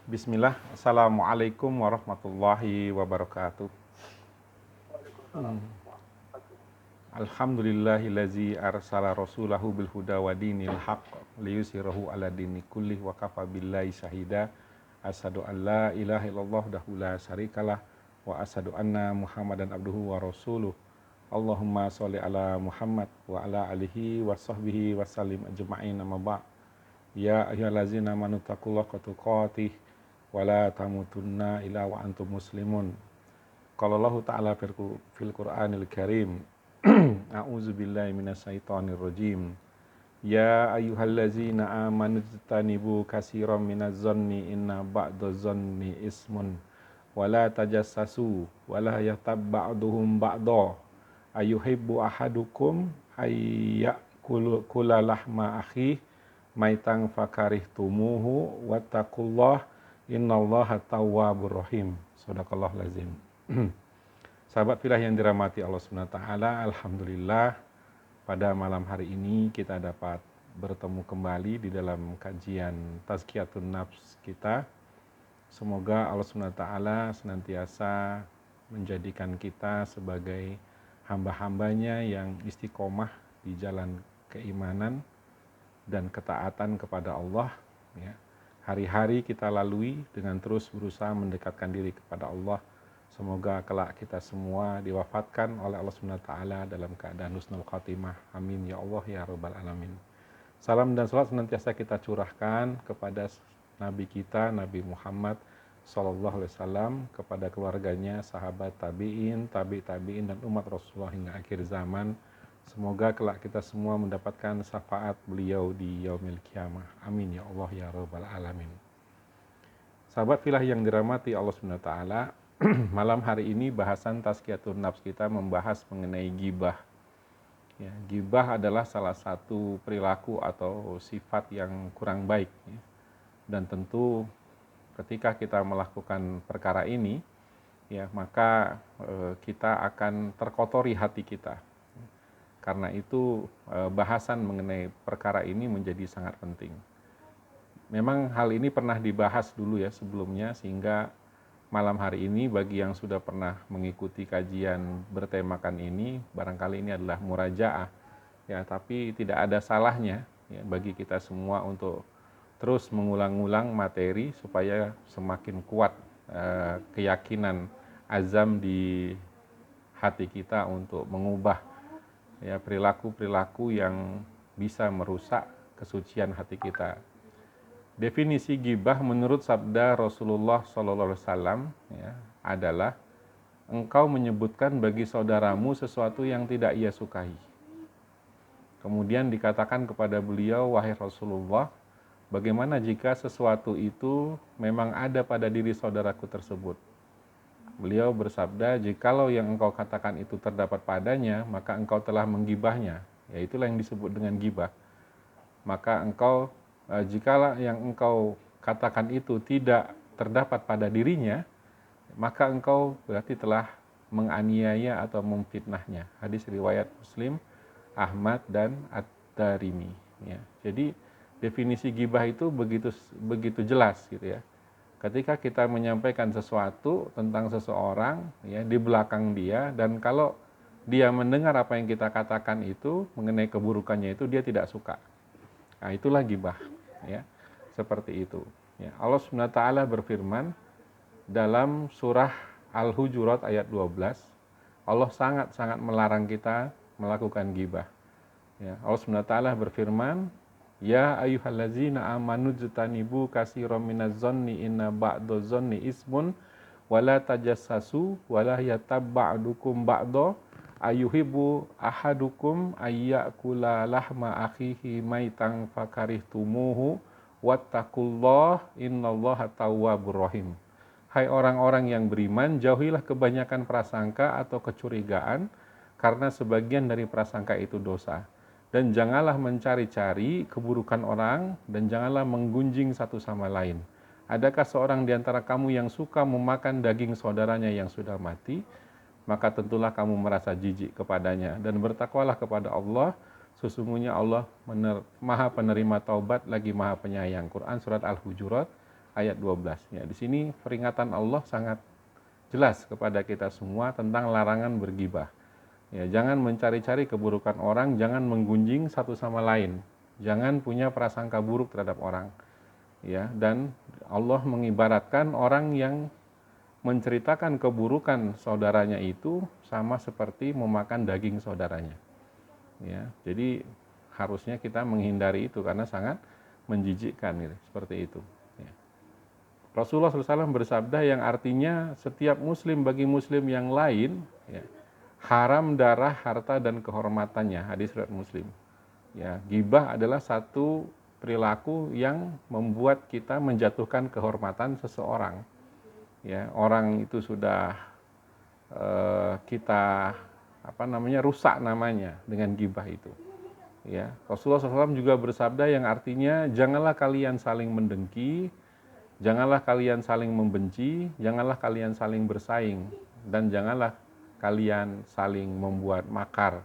Bismillah, Assalamualaikum warahmatullahi wabarakatuh. Alhamdulillahillazi arsala rasulahu bil huda wa dinil haqq liyusirahu ala dini kullih wa kafa billahi syahida. Asyhadu an la ilaha illallah wahdahu la syarikalah wa asyhadu anna Muhammadan abduhu wa rasuluh. Allahumma sholli ala Muhammad wa ala alihi wa sahbihi wa sallim ajma'in, amma ba'd. Ya ayyuhallazina amanu taqullaha haqqa tuqatih wa la tamutunna illa wa antum muslimun. Qala Allah ta'ala fil Qur'anil Karim. A'udzubillahi minasyaitonir rajim. Ya ayyuhallazina amanu tajtanibu katsiran minaz zanni inna ba'daz zanni ismun wa la tajassasu wa la yaghtab ba'duhum ba'dha ayuhibbu ahadukum ayyakula lahma akhihi maitan fakarihtumuhu wattaqullah innallaha tawwabur rahim. Shadaqallahul lazim. Sahabat filah yang dirahmati Allah Subhanahu wa taala, alhamdulillah pada malam hari ini kita dapat bertemu kembali di dalam kajian Tazkiyatun Nafs kita. Semoga Allah Subhanahu wa taala senantiasa menjadikan kita sebagai hamba-hambanya yang istiqomah di jalan keimanan dan ketaatan kepada Allah, ya. Hari-hari kita lalui dengan terus berusaha mendekatkan diri kepada Allah. Semoga kelak kita semua diwafatkan oleh Allah Subhanahu wa taala dalam keadaan husnul khatimah. Amin ya Allah ya rabbal alamin. Salam dan salat senantiasa kita curahkan kepada Nabi kita, Nabi Muhammad sallallahu alaihi wasallam, kepada keluarganya, sahabat tabi'in, tabi'in dan umat Rasulullah hingga akhir zaman. Semoga kelak kita semua mendapatkan syafaat beliau di yaumil qiyamah. Amin ya Allah ya rabbal alamin. Sahabat filah yang dirahmati Allah Subhanahu wa taala, malam hari ini bahasan Tazkiyatun Nafs kita membahas mengenai ghibah. Ya, ghibah adalah salah satu perilaku atau sifat yang kurang baik, ya. Dan tentu ketika kita melakukan perkara ini, ya, maka kita akan terkotori hati kita. Karena itu bahasan mengenai perkara ini menjadi sangat penting. Memang hal ini pernah dibahas dulu ya sebelumnya, sehingga malam hari ini bagi yang sudah pernah mengikuti kajian bertemakan ini, barangkali ini adalah murajaah, ya, tapi tidak ada salahnya, ya, bagi kita semua untuk terus mengulang-ulang materi supaya semakin kuat keyakinan azam di hati kita untuk mengubah, ya, perilaku-perilaku yang bisa merusak kesucian hati kita. Definisi ghibah menurut sabda Rasulullah SAW, ya, adalah engkau menyebutkan bagi saudaramu sesuatu yang tidak ia sukai. Kemudian dikatakan kepada beliau, wahai Rasulullah, bagaimana jika sesuatu itu memang ada pada diri saudaraku tersebut? Beliau bersabda, jikalau yang engkau katakan itu terdapat padanya, maka engkau telah menggibahnya. Ya, itulah yang disebut dengan ghibah. Maka engkau, jikalau yang engkau katakan itu tidak terdapat pada dirinya, maka engkau berarti telah menganiaya atau memfitnahnya. Hadis riwayat Muslim, Ahmad dan At-Tirmidzi, ya. Jadi definisi ghibah itu begitu jelas gitu ya. Ketika kita menyampaikan sesuatu tentang seseorang, ya, di belakang dia, dan kalau dia mendengar apa yang kita katakan itu mengenai keburukannya itu dia tidak suka. Nah, itulah ghibah, ya. Seperti itu, ya. Allah Subhanahu wa taala berfirman dalam surah Al-Hujurat ayat 12, Allah sangat-sangat melarang kita melakukan ghibah. Ya, Allah Subhanahu wa taala berfirman, ya ayyuhallazina amanu jtanibu katsiran minaz zanni inna ba'daz zanni ismun wa la tajassasu wa la yatab ba'dukum ba'dha ayuhibbu ahadukum ayyakula lahma akhihi maitan fakarihtumuhu wattaqullah innallaha tawwabur rahim. Hai orang-orang yang beriman, jauhilah kebanyakan prasangka atau kecurigaan, karena sebagian dari prasangka itu dosa. Dan janganlah mencari-cari keburukan orang, dan janganlah menggunjing satu sama lain. Adakah seorang di antara kamu yang suka memakan daging saudaranya yang sudah mati? Maka tentulah kamu merasa jijik kepadanya. Dan bertakwalah kepada Allah, sesungguhnya Allah maha penerima taubat lagi maha penyayang. Quran Surat Al-Hujurat ayat 12. Ya, di sini peringatan Allah sangat jelas kepada kita semua tentang larangan bergibah. Ya, jangan mencari-cari keburukan orang, jangan menggunjing satu sama lain. Jangan punya prasangka buruk terhadap orang. Ya, dan Allah mengibaratkan orang yang menceritakan keburukan saudaranya itu sama seperti memakan daging saudaranya. Ya, jadi harusnya kita menghindari itu karena sangat menjijikkan gitu, seperti itu. Ya. Rasulullah SAW bersabda yang artinya setiap muslim bagi muslim yang lain, ya, haram darah, harta, dan kehormatannya. Hadis riwayat Muslim. Ya, ghibah adalah satu perilaku yang membuat kita menjatuhkan kehormatan seseorang. Ya, orang itu sudah kita rusak namanya dengan ghibah itu. Ya, Rasulullah SAW juga bersabda yang artinya janganlah kalian saling mendengki, janganlah kalian saling membenci, janganlah kalian saling bersaing, dan janganlah kalian saling membuat makar.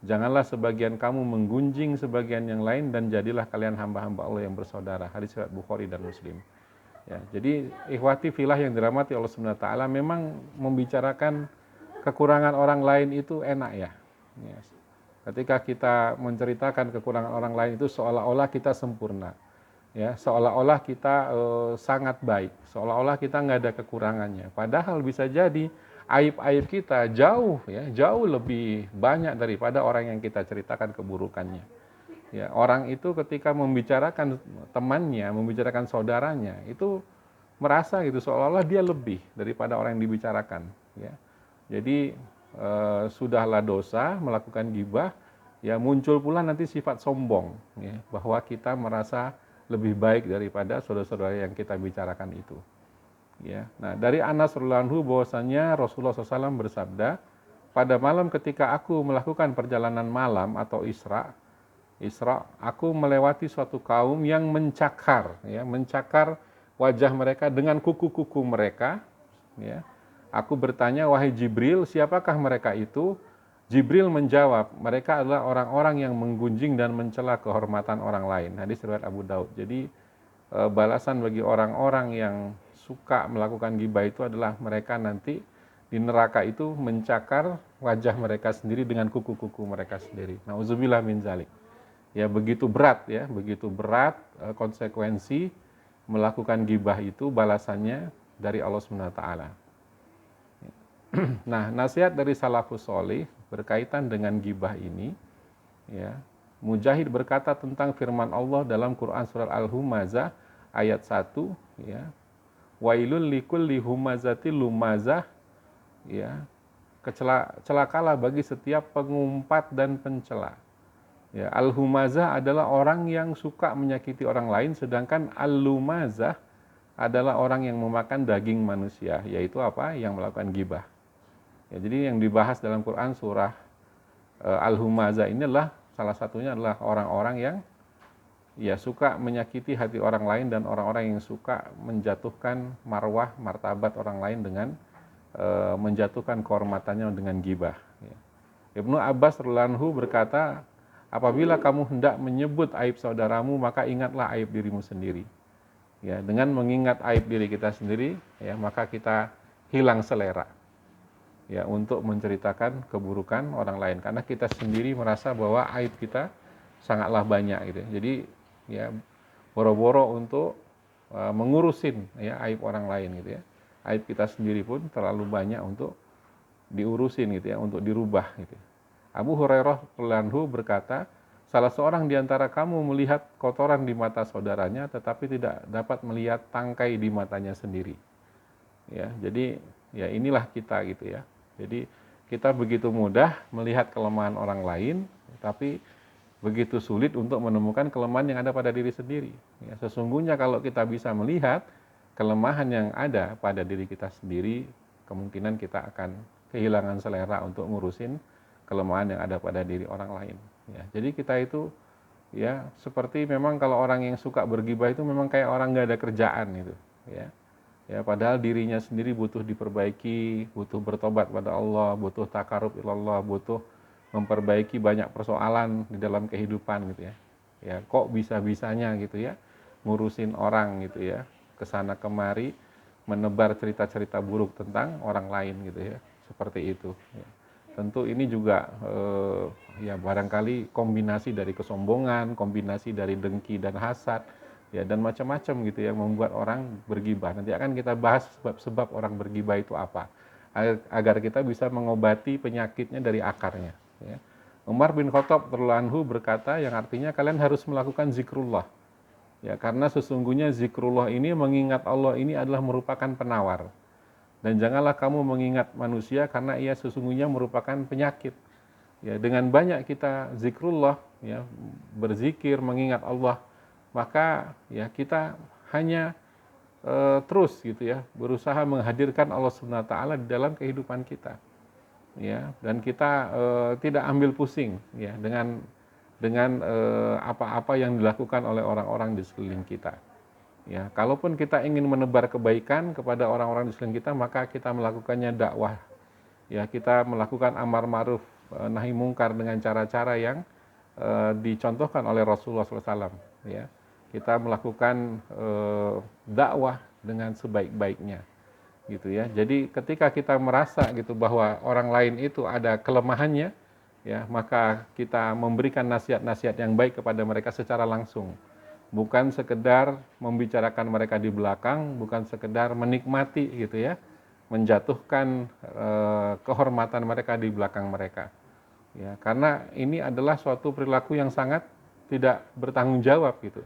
Janganlah sebagian kamu menggunjing sebagian yang lain dan jadilah kalian hamba-hamba Allah yang bersaudara. Hadis riwayat Bukhari dan Muslim. Ya, jadi ikhwati filah yang dirahmati Allah Subhanahu wa taala, memang membicarakan kekurangan orang lain itu enak ya. Ya. Ketika kita menceritakan kekurangan orang lain itu seolah-olah kita sempurna. Ya, seolah-olah kita sangat baik, seolah-olah kita nggak ada kekurangannya. Padahal bisa jadi aib-aib kita jauh lebih banyak daripada orang yang kita ceritakan keburukannya. Ya, orang itu ketika membicarakan temannya, membicarakan saudaranya, itu merasa gitu seolah-olah dia lebih daripada orang yang dibicarakan. Ya, jadi sudahlah dosa melakukan ghibah, ya muncul pula nanti sifat sombong, ya, bahwa kita merasa lebih baik daripada saudara-saudara yang kita bicarakan itu. Ya, nah dari Anas radhiyallahu anhu bahwasanya Rasulullah SAW bersabda, pada malam ketika aku melakukan perjalanan malam atau Isra, aku melewati suatu kaum yang mencakar wajah mereka dengan kuku-kuku mereka. Ya, aku bertanya, wahai Jibril, siapakah mereka itu? Jibril menjawab, mereka adalah orang-orang yang menggunjing dan mencela kehormatan orang lain. Hadis riwayat Abu Daud. Jadi balasan bagi orang-orang yang suka melakukan ghibah itu adalah mereka nanti di neraka itu mencakar wajah mereka sendiri dengan kuku-kuku mereka sendiri. Nauzubillah min zalik. Ya, begitu berat konsekuensi melakukan ghibah itu, balasannya dari Allah Subhanahu wa taala. Nah, nasihat dari salafus sholih berkaitan dengan ghibah ini, ya. Mujahid berkata tentang firman Allah dalam Quran surat Al-Humazah ayat 1, ya. Wailul likulli humazatil lumazah, ya. Celakalah bagi setiap pengumpat dan pencela. Ya, Al-Humazah adalah orang yang suka menyakiti orang lain, sedangkan Al-Lumazah adalah orang yang memakan daging manusia, yaitu apa? Yang melakukan ghibah. Ya, jadi yang dibahas dalam Quran surah Al-Humazah ini adalah salah satunya adalah orang-orang yang ya suka menyakiti hati orang lain dan orang-orang yang suka menjatuhkan marwah, martabat orang lain dengan menjatuhkan kehormatannya dengan ghibah. Ya. Ibnu Abbas radhiyallahu anhu berkata, apabila kamu hendak menyebut aib saudaramu, maka ingatlah aib dirimu sendiri. Ya, dengan mengingat aib diri kita sendiri, ya, maka kita hilang selera. Ya, untuk menceritakan keburukan orang lain, karena kita sendiri merasa bahwa aib kita sangatlah banyak gitu. Jadi ya boro-boro untuk mengurusin ya aib orang lain gitu ya. Aib kita sendiri pun terlalu banyak untuk diurusin gitu ya, untuk dirubah gitu. Abu Hurairah radhiyallahu anhu berkata, salah seorang di antara kamu melihat kotoran di mata saudaranya tetapi tidak dapat melihat tangkai di matanya sendiri. Ya, jadi ya inilah kita gitu ya. Jadi kita begitu mudah melihat kelemahan orang lain, tapi begitu sulit untuk menemukan kelemahan yang ada pada diri sendiri. Ya, sesungguhnya kalau kita bisa melihat kelemahan yang ada pada diri kita sendiri, kemungkinan kita akan kehilangan selera untuk ngurusin kelemahan yang ada pada diri orang lain. Ya, jadi kita itu ya seperti memang kalau orang yang suka bergibah itu memang kayak orang nggak ada kerjaan gitu. Ya. Ya, padahal dirinya sendiri butuh diperbaiki, butuh bertobat pada Allah, butuh takarub ilallah, butuh memperbaiki banyak persoalan di dalam kehidupan gitu ya. Ya, kok bisa-bisanya gitu ya ngurusin orang gitu ya. kesana kemari menebar cerita-cerita buruk tentang orang lain gitu ya, seperti itu. Ya. Tentu ini juga ya barangkali kombinasi dari kesombongan, kombinasi dari dengki dan hasad, ya dan macam-macam gitu yang membuat orang bergibah. Nanti akan kita bahas sebab-sebab orang bergibah itu apa, agar kita bisa mengobati penyakitnya dari akarnya. Ya. Umar bin Khattab radhiyallahu anhu berkata yang artinya kalian harus melakukan zikrullah. Ya, karena sesungguhnya zikrullah ini mengingat Allah ini adalah merupakan penawar. Dan janganlah kamu mengingat manusia karena ia sesungguhnya merupakan penyakit. Ya, dengan banyak kita zikrullah, ya, berzikir, mengingat Allah, maka ya kita hanya terus gitu ya, berusaha menghadirkan Allah Subhanahu wa taala di dalam kehidupan kita. Ya, dan kita tidak ambil pusing ya dengan apa-apa yang dilakukan oleh orang-orang di sekeliling kita. Ya, kalaupun kita ingin menebar kebaikan kepada orang-orang di sekeliling kita, maka kita melakukannya dakwah. Ya, kita melakukan amar ma'ruf nahi mungkar dengan cara-cara yang dicontohkan oleh Rasulullah SAW. Ya, kita melakukan dakwah dengan sebaik-baiknya, gitu ya. Jadi ketika kita merasa gitu bahwa orang lain itu ada kelemahannya, ya, maka kita memberikan nasihat-nasihat yang baik kepada mereka secara langsung. Bukan sekedar membicarakan mereka di belakang, bukan sekedar menikmati gitu ya, menjatuhkan kehormatan mereka di belakang mereka. Ya, karena ini adalah suatu perilaku yang sangat tidak bertanggung jawab gitu.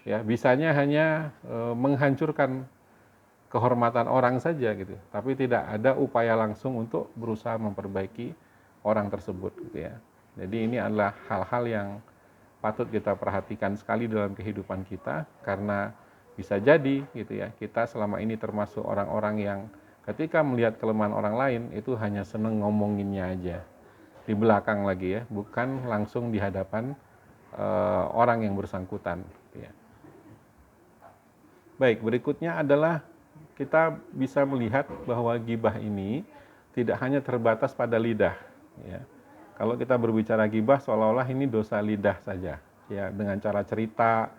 Ya, bisanya hanya menghancurkan kehormatan orang saja gitu, tapi tidak ada upaya langsung untuk berusaha memperbaiki orang tersebut gitu ya. Jadi ini adalah hal-hal yang patut kita perhatikan sekali dalam kehidupan kita, karena bisa jadi gitu ya, kita selama ini termasuk orang-orang yang ketika melihat kelemahan orang lain itu hanya seneng ngomonginnya aja di belakang lagi ya, bukan langsung di hadapan orang yang bersangkutan gitu ya. Baik, berikutnya adalah kita bisa melihat bahwa gibah ini tidak hanya terbatas pada lidah. Ya. Kalau kita berbicara gibah, seolah-olah ini dosa lidah saja. Ya, dengan cara cerita,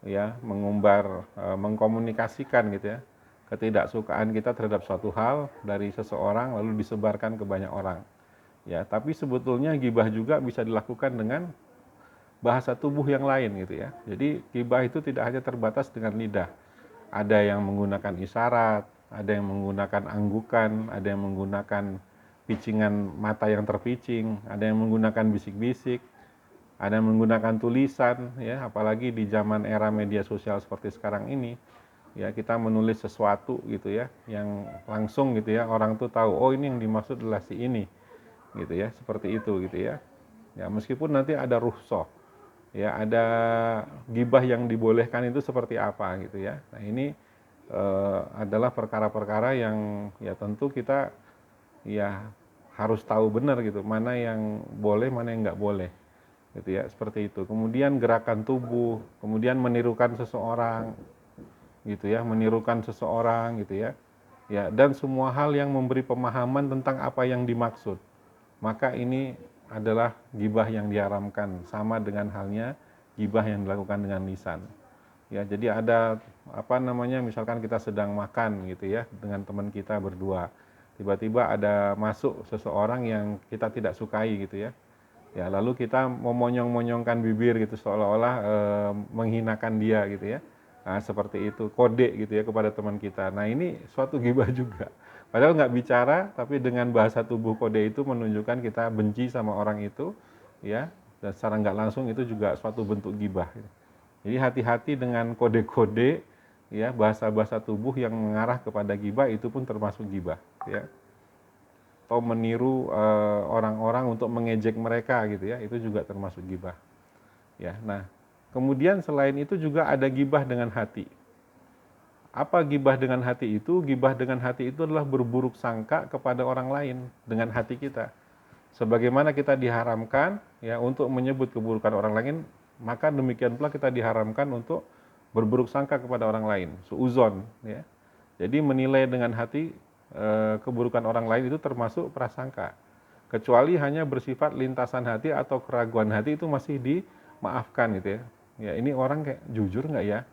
ya, mengumbar, mengkomunikasikan gitu ya, ketidaksukaan kita terhadap suatu hal dari seseorang lalu disebarkan ke banyak orang. Ya, tapi sebetulnya gibah juga bisa dilakukan dengan bahasa tubuh yang lain gitu ya. Jadi gibah itu tidak hanya terbatas dengan lidah. Ada yang menggunakan isyarat, ada yang menggunakan anggukan, ada yang menggunakan picingan mata yang terpicing, ada yang menggunakan bisik-bisik, ada yang menggunakan tulisan, ya, apalagi di zaman era media sosial seperti sekarang ini, ya, kita menulis sesuatu gitu ya, yang langsung gitu ya, orang tuh tahu, oh ini yang dimaksud adalah si ini, gitu ya, seperti itu gitu ya. Ya, meskipun nanti ada rukhsah, ya, ada gibah yang dibolehkan itu seperti apa gitu ya. Nah ini adalah perkara-perkara yang ya tentu kita ya harus tahu benar gitu, mana yang boleh, mana yang nggak boleh gitu ya, seperti itu. Kemudian gerakan tubuh, kemudian menirukan seseorang gitu ya, menirukan seseorang gitu ya. Ya, dan semua hal yang memberi pemahaman tentang apa yang dimaksud, maka ini adalah gibah yang diharamkan, sama dengan halnya gibah yang dilakukan dengan lisan. Ya, jadi ada apa namanya, misalkan kita sedang makan gitu ya dengan teman kita berdua, tiba-tiba ada masuk seseorang yang kita tidak sukai gitu ya. Ya, lalu kita memonyong-monyongkan bibir gitu seolah-olah menghinakan dia gitu ya. Nah, seperti itu, kode gitu ya kepada teman kita. Nah, ini suatu gibah juga. Padahal nggak bicara, tapi dengan bahasa tubuh kode itu menunjukkan kita benci sama orang itu, ya. Dan secara nggak langsung itu juga suatu bentuk gibah. Jadi hati-hati dengan kode-kode, ya, bahasa-bahasa tubuh yang mengarah kepada gibah, itu pun termasuk gibah, ya. Atau meniru orang-orang untuk mengejek mereka gitu ya, itu juga termasuk gibah. Ya, nah, kemudian selain itu juga ada gibah dengan hati. Apa gibah dengan hati itu? Gibah dengan hati itu adalah berburuk sangka kepada orang lain dengan hati kita. Sebagaimana kita diharamkan ya untuk menyebut keburukan orang lain, maka demikian pula kita diharamkan untuk berburuk sangka kepada orang lain, suuzon ya. Jadi menilai dengan hati keburukan orang lain itu termasuk prasangka. Kecuali hanya bersifat lintasan hati atau keraguan hati, itu masih dimaafkan gitu ya. Ya, ini orang kayak jujur nggak ya?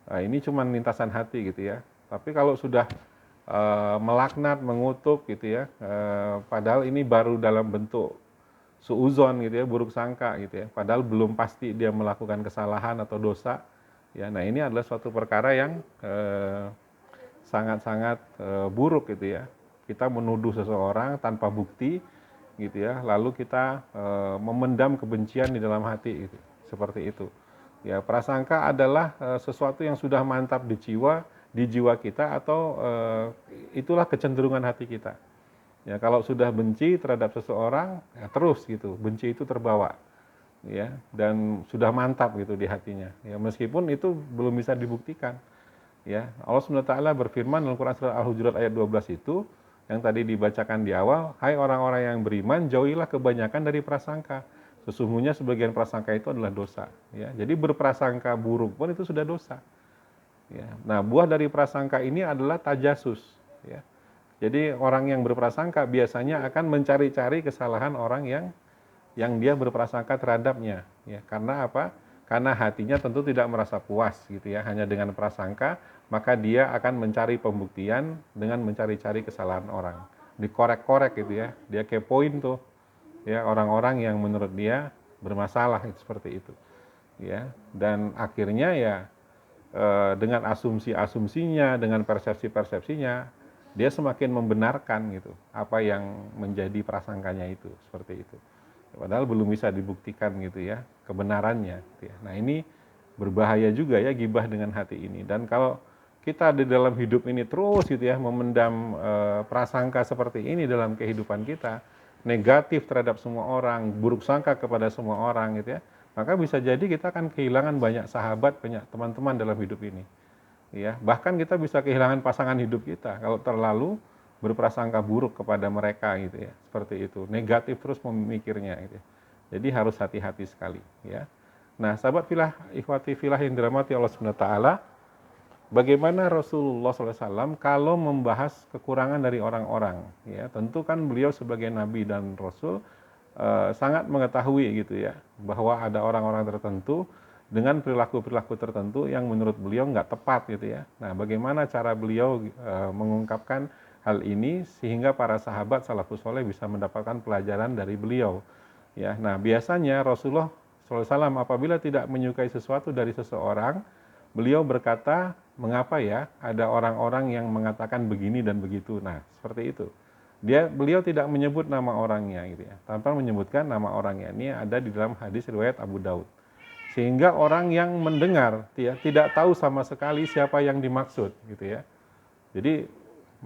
Nah, ini cuma lintasan hati gitu ya. Tapi kalau sudah melaknat, mengutuk gitu ya, padahal ini baru dalam bentuk suuzon gitu ya, buruk sangka gitu ya. Padahal belum pasti dia melakukan kesalahan atau dosa. Ya, nah ini adalah suatu perkara yang sangat-sangat buruk gitu ya. Kita menuduh seseorang tanpa bukti gitu ya, lalu kita memendam kebencian di dalam hati gitu. Seperti itu. Ya, prasangka adalah sesuatu yang sudah mantap di jiwa kita atau itulah kecenderungan hati kita. Ya, kalau sudah benci terhadap seseorang, ya terus gitu, benci itu terbawa, ya, dan sudah mantap gitu di hatinya. Ya, meskipun itu belum bisa dibuktikan. Ya, Allah SWT berfirman dalam Quran surah Al-Hujurat ayat 12 itu, yang tadi dibacakan di awal, hai orang-orang yang beriman, jauhilah kebanyakan dari prasangka. Sesungguhnya sebagian prasangka itu adalah dosa. Ya, jadi berprasangka buruk pun itu sudah dosa. Ya, nah buah dari prasangka ini adalah tajasus. Ya, jadi orang yang berprasangka biasanya akan mencari-cari kesalahan orang yang dia berprasangka terhadapnya. Ya, karena apa? Karena hatinya tentu tidak merasa puas gitu ya, hanya dengan prasangka, maka dia akan mencari pembuktian dengan mencari-cari kesalahan orang. Dikorek-korek gitu ya, dia kepoin tuh ya orang-orang yang menurut dia bermasalah seperti itu. Ya, dan akhirnya ya dengan asumsi-asumsinya, dengan persepsi-persepsinya, dia semakin membenarkan gitu apa yang menjadi prasangkanya itu, seperti itu. Padahal belum bisa dibuktikan gitu ya kebenarannya. Gitu ya. Nah ini berbahaya juga ya gibah dengan hati ini. Dan kalau kita di dalam hidup ini terus gitu ya memendam prasangka seperti ini dalam kehidupan kita, negatif terhadap semua orang, buruk sangka kepada semua orang gitu ya, maka bisa jadi kita akan kehilangan banyak sahabat, banyak teman-teman dalam hidup ini. Ya, bahkan kita bisa kehilangan pasangan hidup kita kalau terlalu berprasangka buruk kepada mereka gitu ya. Seperti itu. Negatif terus memikirnya gitu ya. Jadi harus hati-hati sekali ya. Nah, sahabat filah, ikhwati filah yang dirahmati Allah Subhanahu wa taala, bagaimana Rasulullah SAW kalau membahas kekurangan dari orang-orang ya. Tentu kan beliau sebagai nabi dan rasul sangat mengetahui gitu ya, bahwa ada orang-orang tertentu dengan perilaku-perilaku tertentu yang menurut beliau nggak tepat gitu ya. Nah, bagaimana cara beliau mengungkapkan hal ini sehingga para sahabat salafus soleh bisa mendapatkan pelajaran dari beliau. Ya, nah biasanya Rasulullah SAW apabila tidak menyukai sesuatu dari seseorang, beliau berkata, mengapa ya ada orang-orang yang mengatakan begini dan begitu. Nah, seperti itu. Beliau tidak menyebut nama orangnya gitu ya, tanpa menyebutkan nama orangnya. Ini ada di dalam hadis riwayat Abu Daud. Sehingga orang yang mendengar ya, tidak tahu sama sekali siapa yang dimaksud gitu ya. Jadi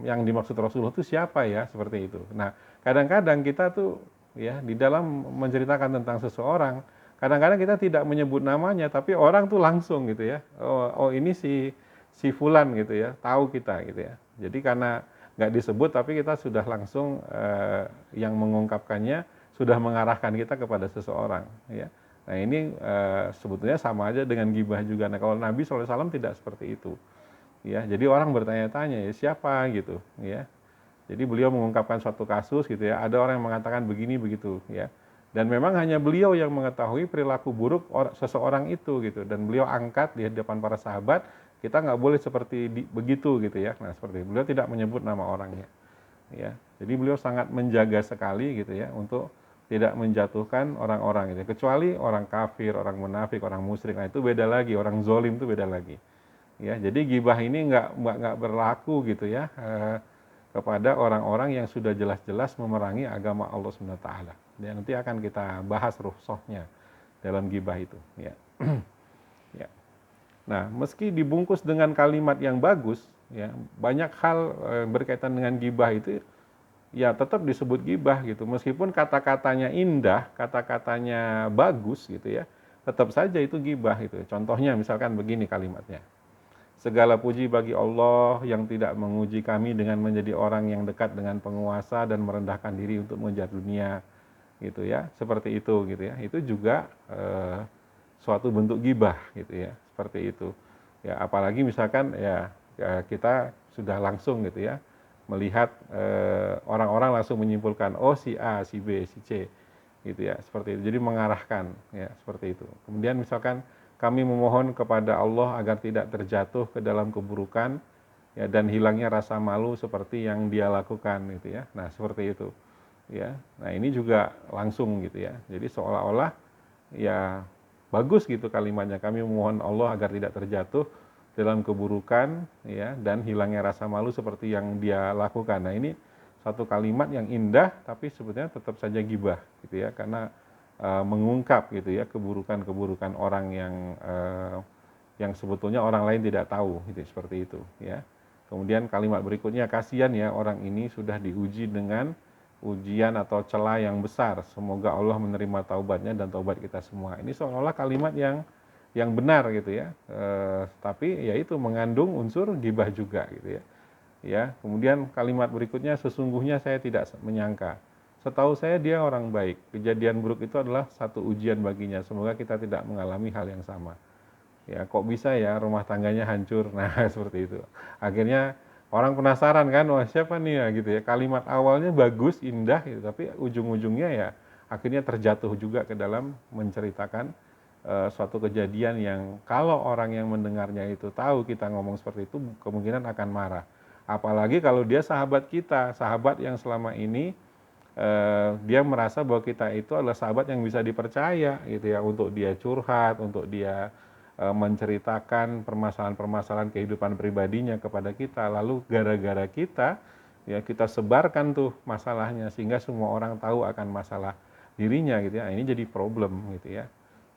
yang dimaksud Rasulullah itu siapa ya, seperti itu. Nah, kadang-kadang kita tuh ya di dalam menceritakan tentang seseorang, kadang-kadang kita tidak menyebut namanya, tapi orang tuh langsung gitu ya. Oh ini si fulan gitu ya, tahu kita gitu ya. Jadi karena nggak disebut tapi kita sudah langsung yang mengungkapkannya sudah mengarahkan kita kepada seseorang ya. Nah ini sebetulnya sama aja dengan gibah juga. Nah kalau Nabi SAW tidak seperti itu ya. Jadi orang bertanya-tanya ya siapa gitu ya. Jadi beliau mengungkapkan suatu kasus gitu ya. Ada orang yang mengatakan begini begitu ya. Dan memang hanya beliau yang mengetahui perilaku buruk seseorang itu gitu. Dan beliau angkat di hadapan para sahabat. Kita nggak boleh seperti begitu gitu ya. Nah seperti itu. Beliau tidak menyebut nama orangnya. Ya, jadi beliau sangat menjaga sekali gitu ya untuk tidak menjatuhkan orang-orang gitu. Kecuali orang kafir, orang munafik, orang musyrik. Nah itu beda lagi. Orang zolim itu beda lagi. Ya, jadi gibah ini nggak berlaku gitu ya kepada orang-orang yang sudah jelas-jelas memerangi agama Allah Subhanahu wa taala. Dan nanti akan kita bahas rukhsahnya dalam gibah itu. Ya. Ya. Nah, meski dibungkus dengan kalimat yang bagus, ya, banyak hal berkaitan dengan gibah itu ya tetap disebut gibah gitu. Meskipun kata-katanya indah, kata-katanya bagus gitu ya, tetap saja itu gibah gitu. Contohnya misalkan begini kalimatnya. Segala puji bagi Allah yang tidak menguji kami dengan menjadi orang yang dekat dengan penguasa dan merendahkan diri untuk mengejar dunia gitu ya. Seperti itu gitu ya. Itu juga suatu bentuk gibah gitu ya, seperti itu ya. Apalagi misalkan ya kita sudah langsung gitu ya melihat orang-orang langsung menyimpulkan oh si A, si B, si C gitu ya, seperti itu. Jadi mengarahkan ya seperti itu. Kemudian misalkan kami memohon kepada Allah agar tidak terjatuh ke dalam keburukan ya, dan hilangnya rasa malu seperti yang dia lakukan gitu ya. Nah, seperti itu ya. Nah, ini juga langsung gitu ya. Jadi seolah-olah ya bagus gitu kalimatnya, kami memohon Allah agar tidak terjatuh dalam keburukan ya, dan hilangnya rasa malu seperti yang dia lakukan. Nah, ini satu kalimat yang indah tapi sebetulnya tetap saja gibah gitu ya, karena mengungkap gitu ya keburukan-keburukan orang yang sebetulnya orang lain tidak tahu gitu, seperti itu ya. Kemudian kalimat berikutnya, kasihan ya orang ini sudah diuji dengan ujian atau celah yang besar, semoga Allah menerima taubatnya dan taubat kita semua. Ini seolah-olah kalimat yang benar gitu ya, tapi ya itu mengandung unsur gibah juga gitu ya. Ya, kemudian kalimat berikutnya, sesungguhnya saya tidak menyangka. Setahu saya dia orang baik. Kejadian buruk itu adalah satu ujian baginya. Semoga kita tidak mengalami hal yang sama. Ya, kok bisa ya rumah tangganya hancur? Nah, seperti itu. Akhirnya orang penasaran kan, wah siapa nih ya gitu ya. Kalimat awalnya bagus, indah gitu, tapi ujung-ujungnya ya akhirnya terjatuh juga ke dalam menceritakan suatu kejadian yang kalau orang yang mendengarnya itu tahu kita ngomong seperti itu, kemungkinan akan marah. Apalagi kalau dia sahabat kita, sahabat yang selama ini dia merasa bahwa kita itu adalah sahabat yang bisa dipercaya gitu ya, untuk dia curhat, untuk dia menceritakan permasalahan-permasalahan kehidupan pribadinya kepada kita, lalu gara-gara kita ya kita sebarkan tuh masalahnya sehingga semua orang tahu akan masalah dirinya gitu ya. Ini jadi problem gitu ya.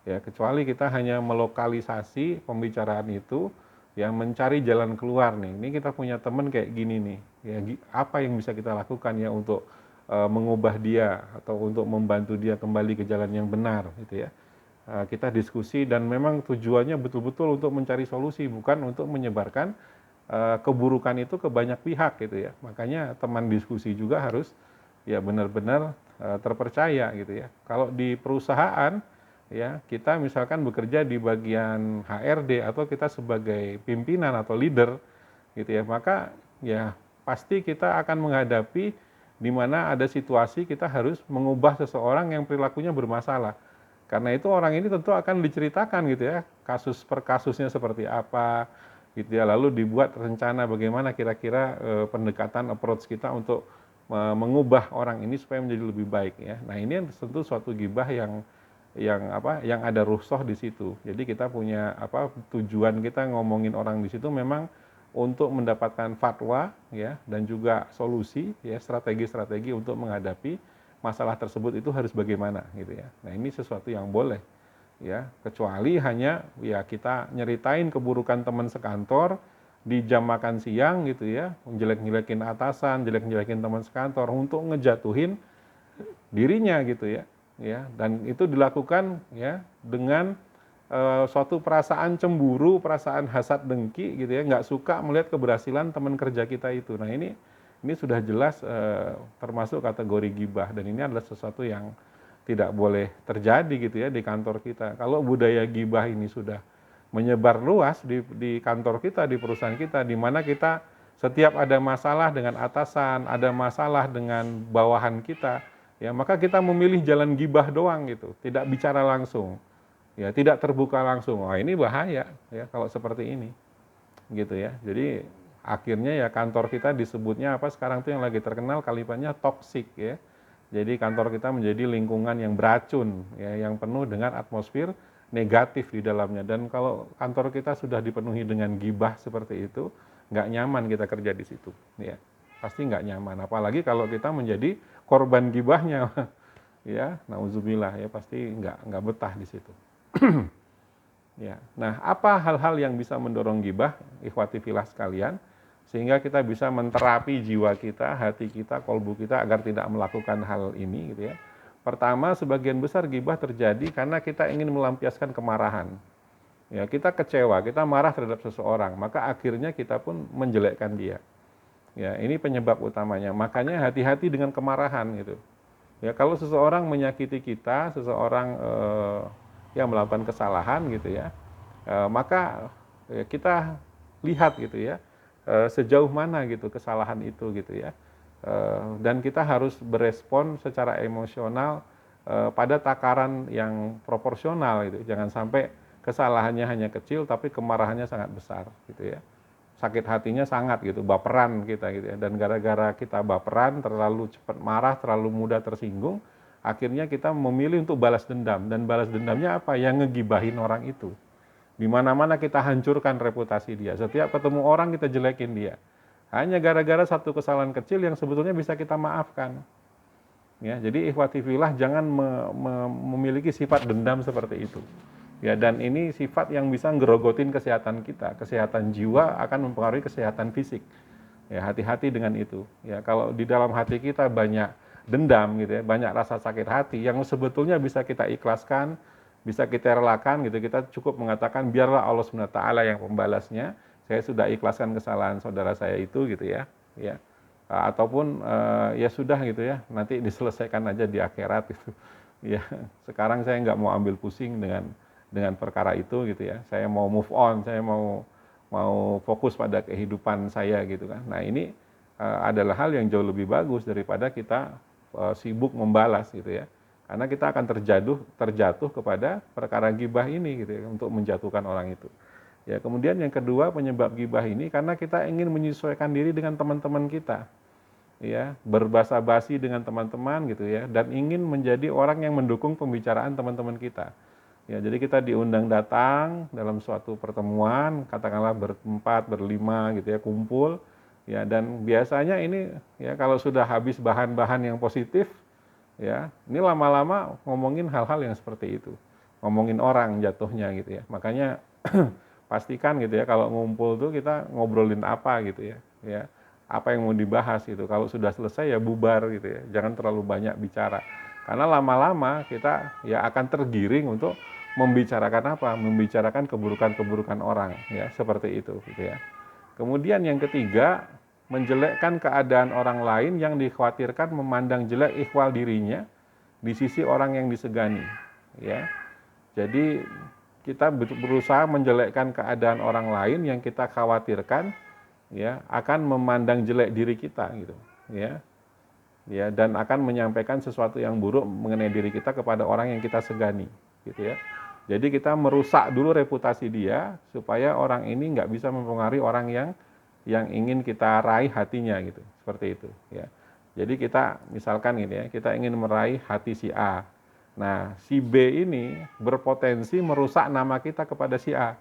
Ya, kecuali kita hanya melokalisasi pembicaraan itu yang mencari jalan keluar nih. Ini kita punya teman kayak gini nih. Ya, apa yang bisa kita lakukan ya untuk mengubah dia atau untuk membantu dia kembali ke jalan yang benar gitu ya. Kita diskusi dan memang tujuannya betul-betul untuk mencari solusi, bukan untuk menyebarkan keburukan itu ke banyak pihak gitu ya. Makanya teman diskusi juga harus ya benar-benar terpercaya gitu ya. Kalau di perusahaan ya, kita misalkan bekerja di bagian HRD atau kita sebagai pimpinan atau leader gitu ya, maka ya pasti kita akan menghadapi di mana ada situasi kita harus mengubah seseorang yang perilakunya bermasalah. Karena itu orang ini tentu akan diceritakan gitu ya, kasus per kasusnya seperti apa gitu ya, lalu dibuat rencana bagaimana kira-kira pendekatan approach kita untuk mengubah orang ini supaya menjadi lebih baik ya. Nah, ini tentu suatu gibah yang ada rukhsah di situ. Jadi kita punya tujuan kita ngomongin orang di situ memang untuk mendapatkan fatwa ya, dan juga solusi ya, strategi-strategi untuk menghadapi masalah tersebut itu harus bagaimana gitu ya. Nah, ini sesuatu yang boleh ya, kecuali hanya ya kita nyeritain keburukan teman sekantor di jam makan siang gitu ya, jelek-jelekin atasan, jelek-jelekin teman sekantor untuk ngejatuhin dirinya gitu ya. Ya, dan itu dilakukan ya dengan suatu perasaan cemburu, perasaan hasad dengki gitu ya, nggak suka melihat keberhasilan teman kerja kita itu. Nah, ini sudah jelas termasuk kategori gibah, dan ini adalah sesuatu yang tidak boleh terjadi gitu ya di kantor kita. Kalau budaya gibah ini sudah menyebar luas di kantor kita, di perusahaan kita, di mana kita setiap ada masalah dengan atasan, ada masalah dengan bawahan kita, ya maka kita memilih jalan gibah doang gitu, tidak bicara langsung. Ya, tidak terbuka langsung. Wah, ini bahaya ya kalau seperti ini. Gitu ya. Jadi akhirnya ya kantor kita disebutnya apa sekarang tuh yang lagi terkenal kalimatnya toksik ya. Jadi kantor kita menjadi lingkungan yang beracun ya, yang penuh dengan atmosfer negatif di dalamnya. Dan kalau kantor kita sudah dipenuhi dengan gibah seperti itu, nggak nyaman kita kerja di situ ya. Pasti nggak nyaman, apalagi kalau kita menjadi korban gibahnya. Ya, nauzubillah ya, pasti nggak betah di situ. Ya. Nah, apa hal-hal yang bisa mendorong gibah, ikhwati fillah sekalian, sehingga kita bisa menterapi jiwa kita, hati kita, kolbu kita agar tidak melakukan hal ini gitu ya. Pertama, sebagian besar gibah terjadi karena kita ingin melampiaskan kemarahan. Ya, kita kecewa, kita marah terhadap seseorang, maka akhirnya kita pun menjelekkan dia. Ya, ini penyebab utamanya. Makanya hati-hati dengan kemarahan gitu. Ya, kalau seseorang menyakiti kita, seseorang yang melakukan kesalahan gitu ya, maka kita lihat gitu ya, sejauh mana gitu kesalahan itu gitu ya, dan kita harus berespon secara emosional pada takaran yang proporsional gitu. Jangan sampai kesalahannya hanya kecil tapi kemarahannya sangat besar gitu ya. Sakit hatinya sangat gitu, baperan kita gitu ya. Dan gara-gara kita baperan, terlalu cepat marah, terlalu mudah tersinggung, akhirnya kita memilih untuk balas dendam. Dan balas dendamnya apa? Yang ngegibahin orang itu. Di mana-mana kita hancurkan reputasi dia. Setiap ketemu orang kita jelekin dia. Hanya gara-gara satu kesalahan kecil yang sebetulnya bisa kita maafkan. Ya, jadi ikhwati fillah jangan memiliki sifat dendam seperti itu. Ya, dan ini sifat yang bisa ngerogotin kesehatan kita. Kesehatan jiwa akan mempengaruhi kesehatan fisik. Ya, hati-hati dengan itu. Ya, kalau di dalam hati kita banyak dendam gitu ya, banyak rasa sakit hati yang sebetulnya bisa kita ikhlaskan, bisa kita relakan gitu. Kita cukup mengatakan biarlah Allah SWT yang membalasnya. Saya sudah ikhlaskan kesalahan saudara saya itu gitu ya. Ya. Ataupun ya sudah gitu ya, nanti diselesaikan aja di akhirat gitu. Ya, sekarang saya nggak mau ambil pusing dengan perkara itu gitu ya. Saya mau move on, saya mau fokus pada kehidupan saya gitu kan. Nah, ini adalah hal yang jauh lebih bagus daripada kita sibuk membalas gitu ya. Karena kita akan terjatuh kepada perkara gibah ini gitu ya, untuk menjatuhkan orang itu. Ya, kemudian yang kedua penyebab gibah ini karena kita ingin menyesuaikan diri dengan teman-teman kita. Ya, berbasa-basi dengan teman-teman gitu ya, dan ingin menjadi orang yang mendukung pembicaraan teman-teman kita. Ya, jadi kita diundang datang dalam suatu pertemuan, katakanlah berempat, berlima gitu ya, kumpul. Ya, dan biasanya ini ya kalau sudah habis bahan-bahan yang positif, ya, ini lama-lama ngomongin hal-hal yang seperti itu. Ngomongin orang jatuhnya gitu ya. Makanya pastikan gitu ya kalau ngumpul tuh kita ngobrolin apa gitu ya. Ya, apa yang mau dibahas gitu. Kalau sudah selesai ya bubar gitu ya. Jangan terlalu banyak bicara. Karena lama-lama kita ya akan tergiring untuk membicarakan apa? Membicarakan keburukan-keburukan orang ya, seperti itu gitu ya. Kemudian yang ketiga, menjelekkan keadaan orang lain yang dikhawatirkan memandang jelek ikhwal dirinya di sisi orang yang disegani ya. Jadi kita berusaha menjelekkan keadaan orang lain yang kita khawatirkan ya akan memandang jelek diri kita gitu ya. Ya, dan akan menyampaikan sesuatu yang buruk mengenai diri kita kepada orang yang kita segani gitu ya. Jadi kita merusak dulu reputasi dia supaya orang ini nggak bisa mempengaruhi orang yang ingin kita raih hatinya gitu, seperti itu ya. Jadi kita misalkan gitu ya, kita ingin meraih hati si A. Nah, si B ini berpotensi merusak nama kita kepada si A.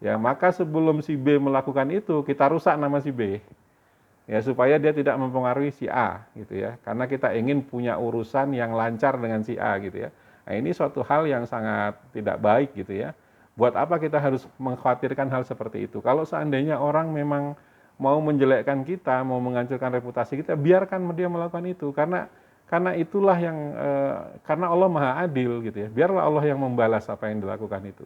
Ya, maka sebelum si B melakukan itu, kita rusak nama si B. Ya, supaya dia tidak mempengaruhi si A gitu ya. Karena kita ingin punya urusan yang lancar dengan si A gitu ya. Nah, ini suatu hal yang sangat tidak baik gitu ya. Buat apa kita harus mengkhawatirkan hal seperti itu? Kalau seandainya orang memang mau menjelekkan kita, mau menghancurkan reputasi kita, biarkan dia melakukan itu. Karena itulah yang karena Allah Maha Adil gitu ya. Biarlah Allah yang membalas apa yang dilakukan itu.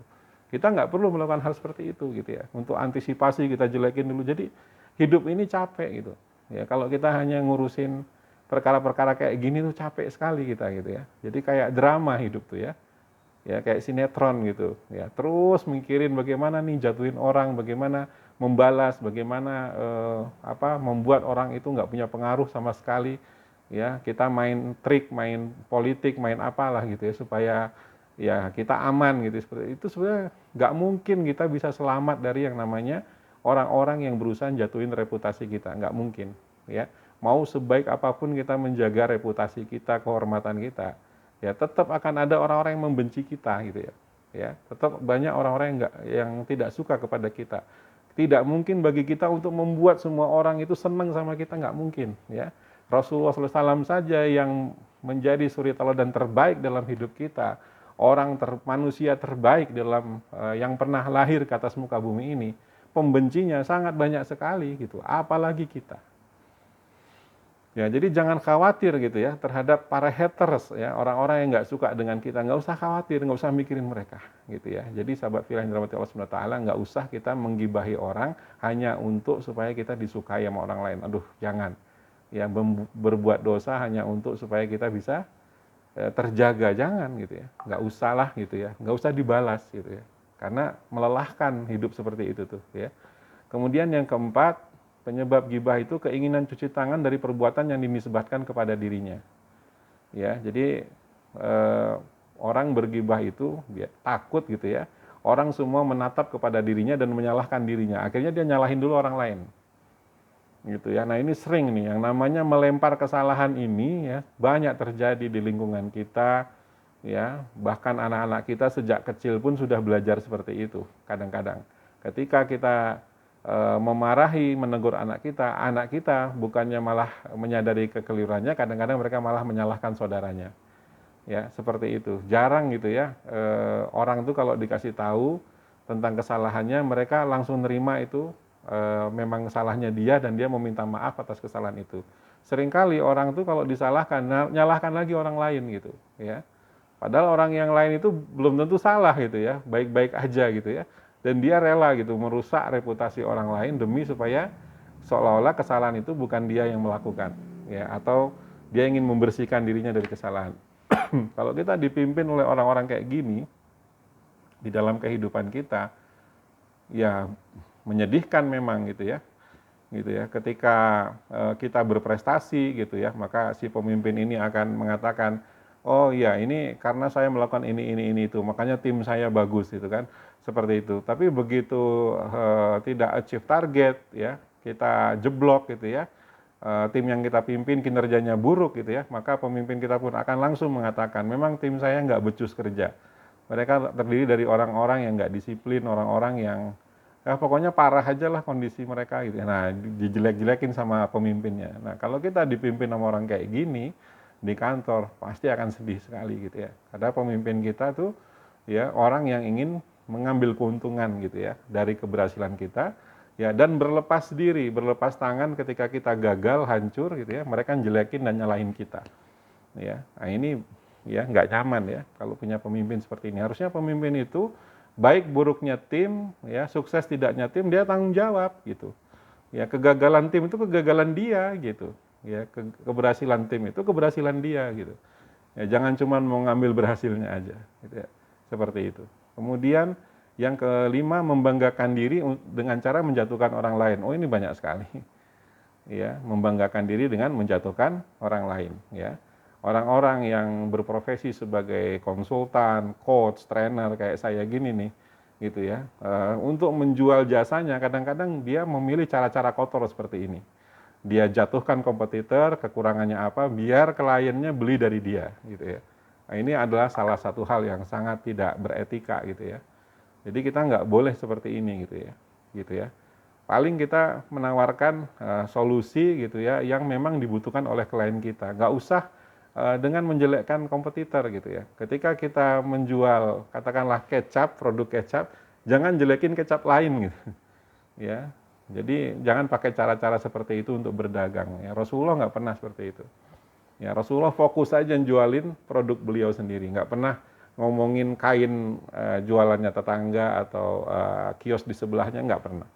Kita nggak perlu melakukan hal seperti itu gitu ya. Untuk antisipasi kita jelekin dulu. Jadi hidup ini capek gitu. Ya, kalau kita hanya ngurusin perkara-perkara kayak gini tuh capek sekali kita gitu ya. Jadi kayak drama hidup tuh ya. Ya kayak sinetron gitu. Ya, terus mikirin bagaimana nih jatuhin orang, bagaimana membalas, bagaimana membuat orang itu nggak punya pengaruh sama sekali. Ya, kita main trik, main politik, main apalah gitu ya supaya ya kita aman gitu. Seperti itu sebenarnya nggak mungkin kita bisa selamat dari yang namanya orang-orang yang berusaha jatuhin reputasi kita, nggak mungkin ya. Mau sebaik apapun kita menjaga reputasi kita, kehormatan kita, ya tetap akan ada orang-orang yang membenci kita gitu ya. Ya, tetap banyak orang-orang yang tidak suka kepada kita. Tidak mungkin bagi kita untuk membuat semua orang itu senang sama kita, nggak mungkin ya. Rasulullah SAW saja yang menjadi suri tauladan terbaik dalam hidup kita, manusia terbaik dalam yang pernah lahir ke atas muka bumi ini, pembencinya sangat banyak sekali gitu, apalagi kita. Ya, jadi jangan khawatir gitu ya terhadap para haters ya, orang-orang yang nggak suka dengan kita, nggak usah khawatir, nggak usah mikirin mereka gitu ya. Jadi sahabat fillah yang dirahmati Allah Subhanahu wa taala, nggak usah kita menggibahi orang hanya untuk supaya kita disukai sama orang lain. Aduh, jangan. Ya, berbuat dosa hanya untuk supaya kita bisa terjaga, jangan gitu ya. Nggak usah lah gitu ya, nggak usah dibalas gitu ya. Karena melelahkan hidup seperti itu tuh ya. Kemudian yang keempat, penyebab gibah itu keinginan cuci tangan dari perbuatan yang dinisbatkan kepada dirinya. Ya, jadi orang bergibah itu takut gitu ya. orang semua menatap kepada dirinya dan menyalahkan dirinya. Akhirnya dia nyalahin dulu orang lain. Gitu ya. Nah, ini sering nih yang namanya melempar kesalahan ini ya, banyak terjadi di lingkungan kita ya. Bahkan anak-anak kita sejak kecil pun sudah belajar seperti itu kadang-kadang. Ketika kita memarahi, menegur anak kita bukannya malah menyadari kekeliruannya, kadang-kadang mereka malah menyalahkan saudaranya. Ya, seperti itu. Jarang gitu ya, orang tuh kalau dikasih tahu tentang kesalahannya, mereka langsung nerima itu memang salahnya dia dan dia meminta maaf atas kesalahan itu. Seringkali orang tuh kalau disalahkan, nyalahkan lagi orang lain gitu ya. Padahal orang yang lain itu belum tentu salah gitu ya, baik-baik aja gitu ya. Dan dia rela gitu merusak reputasi orang lain demi supaya seolah-olah kesalahan itu bukan dia yang melakukan ya, atau dia ingin membersihkan dirinya dari kesalahan. Kalau kita dipimpin oleh orang-orang kayak gini di dalam kehidupan kita, ya menyedihkan memang gitu ya. Gitu ya. Ketika kita berprestasi gitu ya, maka si pemimpin ini akan mengatakan, "Oh iya, ini karena saya melakukan ini itu, makanya tim saya bagus," gitu kan. Seperti itu. Tapi begitu tidak achieve target ya, kita jeblok gitu ya, tim yang kita pimpin kinerjanya buruk gitu ya, maka pemimpin kita pun akan langsung mengatakan, memang tim saya nggak becus kerja. Mereka terdiri dari orang-orang yang nggak disiplin, orang-orang yang ya pokoknya parah aja lah kondisi mereka gitu. Nah, dijelek-jelekin sama pemimpinnya. Nah, kalau kita dipimpin sama orang kayak gini di kantor, pasti akan sedih sekali gitu ya. Karena pemimpin kita tuh ya orang yang ingin mengambil keuntungan gitu ya dari keberhasilan kita. Ya, dan berlepas diri, berlepas tangan ketika kita gagal, hancur gitu ya, mereka jelekin dan nyalahin kita. Ya, nah ini ya nggak nyaman ya kalau punya pemimpin seperti ini. Harusnya pemimpin itu baik buruknya tim, ya sukses tidaknya tim dia tanggung jawab gitu. Ya kegagalan tim itu kegagalan dia gitu. Ya keberhasilan tim itu keberhasilan dia gitu. Ya jangan cuma mau ngambil berhasilnya aja gitu ya. Seperti itu. Kemudian yang kelima, membanggakan diri dengan cara menjatuhkan orang lain. Oh, ini banyak sekali. Ya, membanggakan diri dengan menjatuhkan orang lain, ya. Orang-orang yang berprofesi sebagai konsultan, coach, trainer kayak saya gini nih, gitu ya. Untuk menjual jasanya kadang-kadang dia memilih cara-cara kotor seperti ini. Dia jatuhkan kompetitor, kekurangannya apa, biar kliennya beli dari dia, gitu ya. Nah, ini adalah salah satu hal yang sangat tidak beretika gitu ya. Jadi kita nggak boleh seperti ini gitu ya. Paling kita menawarkan solusi gitu ya yang memang dibutuhkan oleh klien kita. Nggak usah dengan menjelekkan kompetitor gitu ya. Ketika kita menjual katakanlah kecap, produk kecap, jangan jelekin kecap lain gitu. Ya, jadi jangan pakai cara-cara seperti itu untuk berdagang. Ya, Rasulullah nggak pernah seperti itu. Ya, Rasulullah fokus aja jualin produk beliau sendiri, nggak pernah ngomongin kain jualannya tetangga atau kios di sebelahnya, nggak pernah.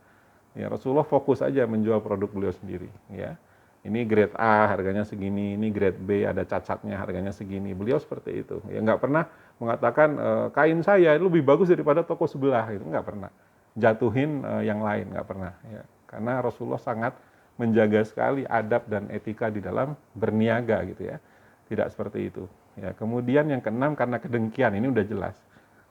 Ya, Rasulullah fokus aja menjual produk beliau sendiri. Ya, ini grade A harganya segini, ini grade B ada cacatnya harganya segini. Beliau seperti itu. Ya, nggak pernah mengatakan kain saya lebih bagus daripada toko sebelah, itu nggak pernah. Jatuhin yang lain nggak pernah. Ya, karena Rasulullah sangat menjaga sekali adab dan etika di dalam berniaga gitu ya. Tidak seperti itu. Ya, kemudian yang keenam, karena kedengkian, ini udah jelas.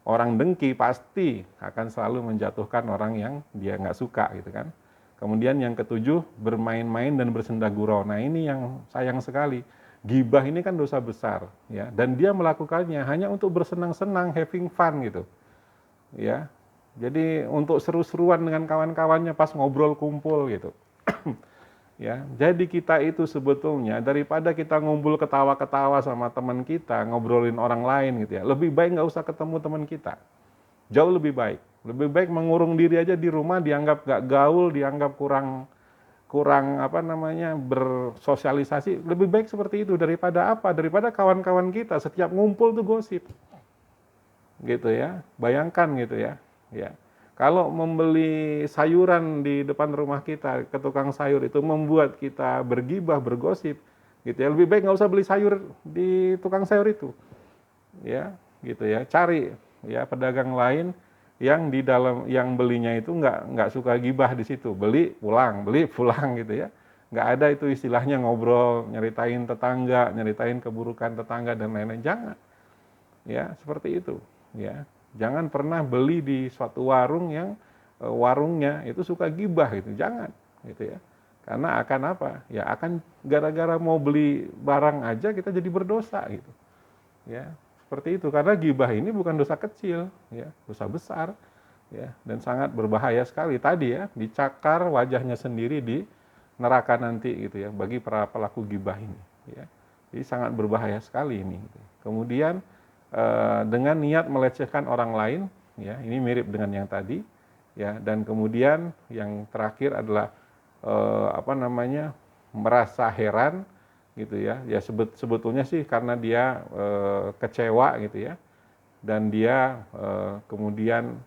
Orang dengki pasti akan selalu menjatuhkan orang yang dia nggak suka gitu kan. Kemudian yang ketujuh, bermain-main dan bersenda gurau. Nah, ini yang sayang sekali. Gibah ini kan dosa besar ya, dan dia melakukannya hanya untuk bersenang-senang, having fun gitu. Ya. Jadi untuk seru-seruan dengan kawan-kawannya pas ngobrol kumpul gitu. Ya, jadi kita itu sebetulnya daripada kita ngumpul ketawa-ketawa sama teman kita, ngobrolin orang lain gitu ya, lebih baik nggak usah ketemu teman kita. Jauh lebih baik. Lebih baik mengurung diri aja di rumah, dianggap nggak gaul, dianggap kurang apa namanya bersosialisasi. Lebih baik seperti itu daripada apa? Daripada kawan-kawan kita setiap ngumpul tuh gosip, gitu ya. Bayangkan gitu ya. Ya. Kalau membeli sayuran di depan rumah kita ke tukang sayur itu membuat kita bergibah, bergosip, gitu ya. Lebih baik nggak usah beli sayur di tukang sayur itu, ya, gitu ya. Cari ya pedagang lain yang di dalam yang belinya itu nggak suka gibah di situ, beli pulang gitu ya. Nggak ada itu istilahnya ngobrol, nyeritain tetangga, nyeritain keburukan tetangga dan lain-lain, jangan, ya seperti itu, ya. Jangan pernah beli di suatu warung yang warungnya itu suka gibah gitu, jangan gitu ya. Karena akan apa? Ya akan gara-gara mau beli barang aja kita jadi berdosa gitu. Ya, seperti itu. Karena gibah ini bukan dosa kecil, ya, dosa besar, ya, dan sangat berbahaya sekali. Tadi ya, dicakar wajahnya sendiri di neraka nanti gitu ya, bagi para pelaku gibah ini. Ya. Jadi sangat berbahaya sekali ini. Gitu. Kemudian dengan niat melecehkan orang lain, ya, ini mirip dengan yang tadi, ya, dan kemudian yang terakhir adalah merasa heran gitu ya. Ya sebetulnya sih karena dia kecewa gitu ya. Dan dia kemudian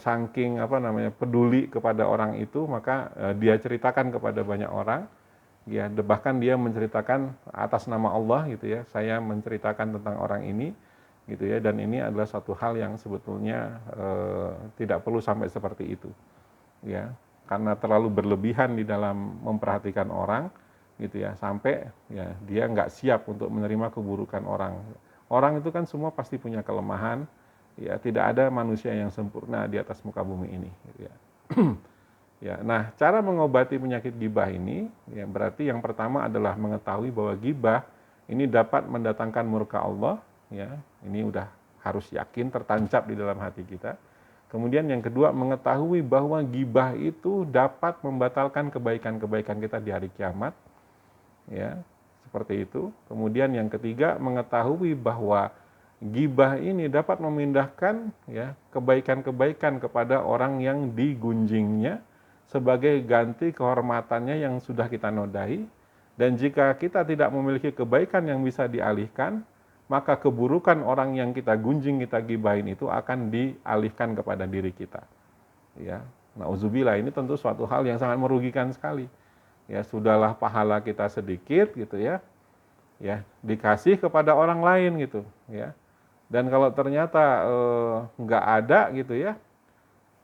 saking peduli kepada orang itu, maka dia ceritakan kepada banyak orang. Ya, bahkan dia menceritakan atas nama Allah gitu ya. Saya menceritakan tentang orang ini gitu ya, dan ini adalah satu hal yang sebetulnya tidak perlu sampai seperti itu. Ya, karena terlalu berlebihan di dalam memperhatikan orang gitu ya, sampai ya dia nggak siap untuk menerima keburukan orang. Orang itu kan semua pasti punya kelemahan, ya, tidak ada manusia yang sempurna di atas muka bumi ini gitu ya. Ya, nah, cara mengobati penyakit gibah ini ya berarti yang pertama adalah mengetahui bahwa gibah ini dapat mendatangkan murka Allah, ya. Ini udah harus yakin, tertancap di dalam hati kita. Kemudian yang kedua, mengetahui bahwa gibah itu dapat membatalkan kebaikan-kebaikan kita di hari kiamat. Ya, seperti itu. Kemudian yang ketiga, mengetahui bahwa gibah ini dapat memindahkan ya kebaikan-kebaikan kepada orang yang digunjingnya sebagai ganti kehormatannya yang sudah kita nodai. Dan jika kita tidak memiliki kebaikan yang bisa dialihkan, maka keburukan orang yang kita gunjing, kita gibahin itu akan dialihkan kepada diri kita. Ya, nauzubillah, ini tentu suatu hal yang sangat merugikan sekali. Ya, sudahlah pahala kita sedikit gitu ya. Ya, dikasih kepada orang lain gitu, ya. Dan kalau ternyata nggak ada gitu ya,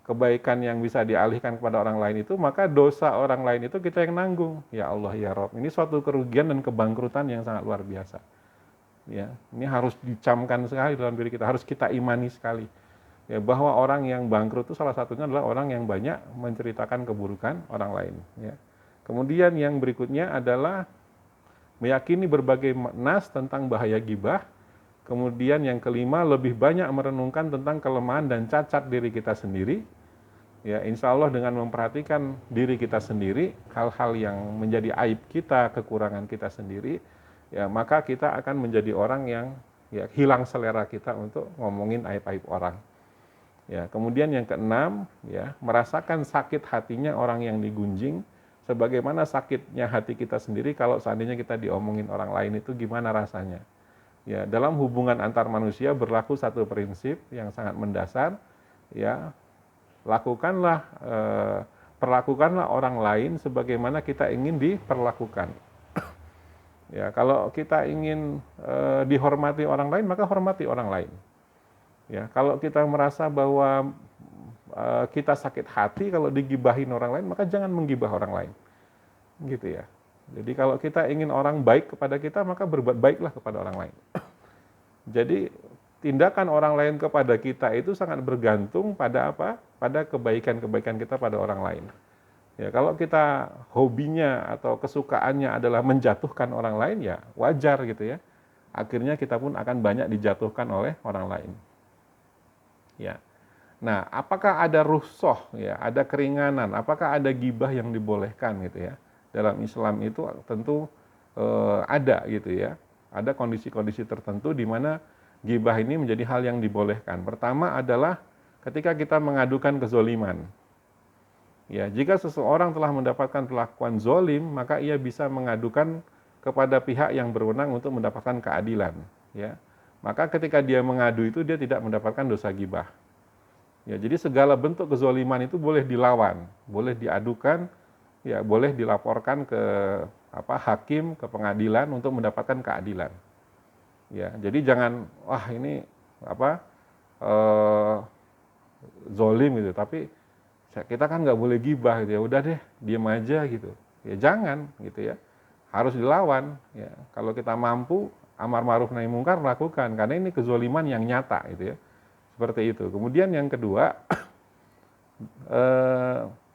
kebaikan yang bisa dialihkan kepada orang lain itu, maka dosa orang lain itu kita yang nanggung. Ya Allah ya Rob, ini suatu kerugian dan kebangkrutan yang sangat luar biasa. Ya, ini harus dicamkan sekali dalam diri kita, harus kita imani sekali. Ya, bahwa orang yang bangkrut itu salah satunya adalah orang yang banyak menceritakan keburukan orang lain. Ya. Kemudian yang berikutnya adalah meyakini berbagai nas tentang bahaya gibah. Kemudian yang kelima, lebih banyak merenungkan tentang kelemahan dan cacat diri kita sendiri. Ya, insya Allah dengan memperhatikan diri kita sendiri, hal-hal yang menjadi aib kita, kekurangan kita sendiri, ya maka kita akan menjadi orang yang ya hilang selera kita untuk ngomongin aib-aib orang. Ya, kemudian yang keenam, ya merasakan sakit hatinya orang yang digunjing, sebagaimana sakitnya hati kita sendiri kalau seandainya kita diomongin orang lain itu gimana rasanya. Ya, dalam hubungan antar manusia berlaku satu prinsip yang sangat mendasar, ya. Perlakukanlah orang lain sebagaimana kita ingin diperlakukan. Ya, kalau kita ingin dihormati orang lain, maka hormati orang lain. Ya, kalau kita merasa bahwa kita sakit hati kalau digibahin orang lain, maka jangan menggibah orang lain. Gitu ya. Jadi kalau kita ingin orang baik kepada kita, maka berbuat baiklah kepada orang lain. Jadi tindakan orang lain kepada kita itu sangat bergantung pada apa? Pada kebaikan-kebaikan kita pada orang lain. Ya, kalau kita hobinya atau kesukaannya adalah menjatuhkan orang lain, ya wajar gitu ya. Akhirnya kita pun akan banyak dijatuhkan oleh orang lain. Ya. Nah, apakah ada rukhsah ya, ada keringanan, apakah ada gibah yang dibolehkan gitu ya? Dalam Islam itu tentu ada gitu ya. Ada kondisi-kondisi tertentu di mana gibah ini menjadi hal yang dibolehkan. Pertama adalah ketika kita mengadukan kezoliman. Ya, jika seseorang telah mendapatkan perlakuan zolim, maka ia bisa mengadukan kepada pihak yang berwenang untuk mendapatkan keadilan. Ya, maka ketika dia mengadu itu dia tidak mendapatkan dosa gibah. Ya, jadi segala bentuk kezoliman itu boleh dilawan, boleh diadukan, ya boleh dilaporkan ke hakim, ke pengadilan untuk mendapatkan keadilan. Ya, jadi jangan ini zolim gitu, tapi kita kan nggak boleh gibah gitu ya, udah deh diem aja gitu. Ya jangan gitu ya, harus dilawan. Ya, kalau kita mampu amar ma'ruf nahi mungkar lakukan, karena ini kezaliman yang nyata gitu ya. Seperti itu. Kemudian yang kedua,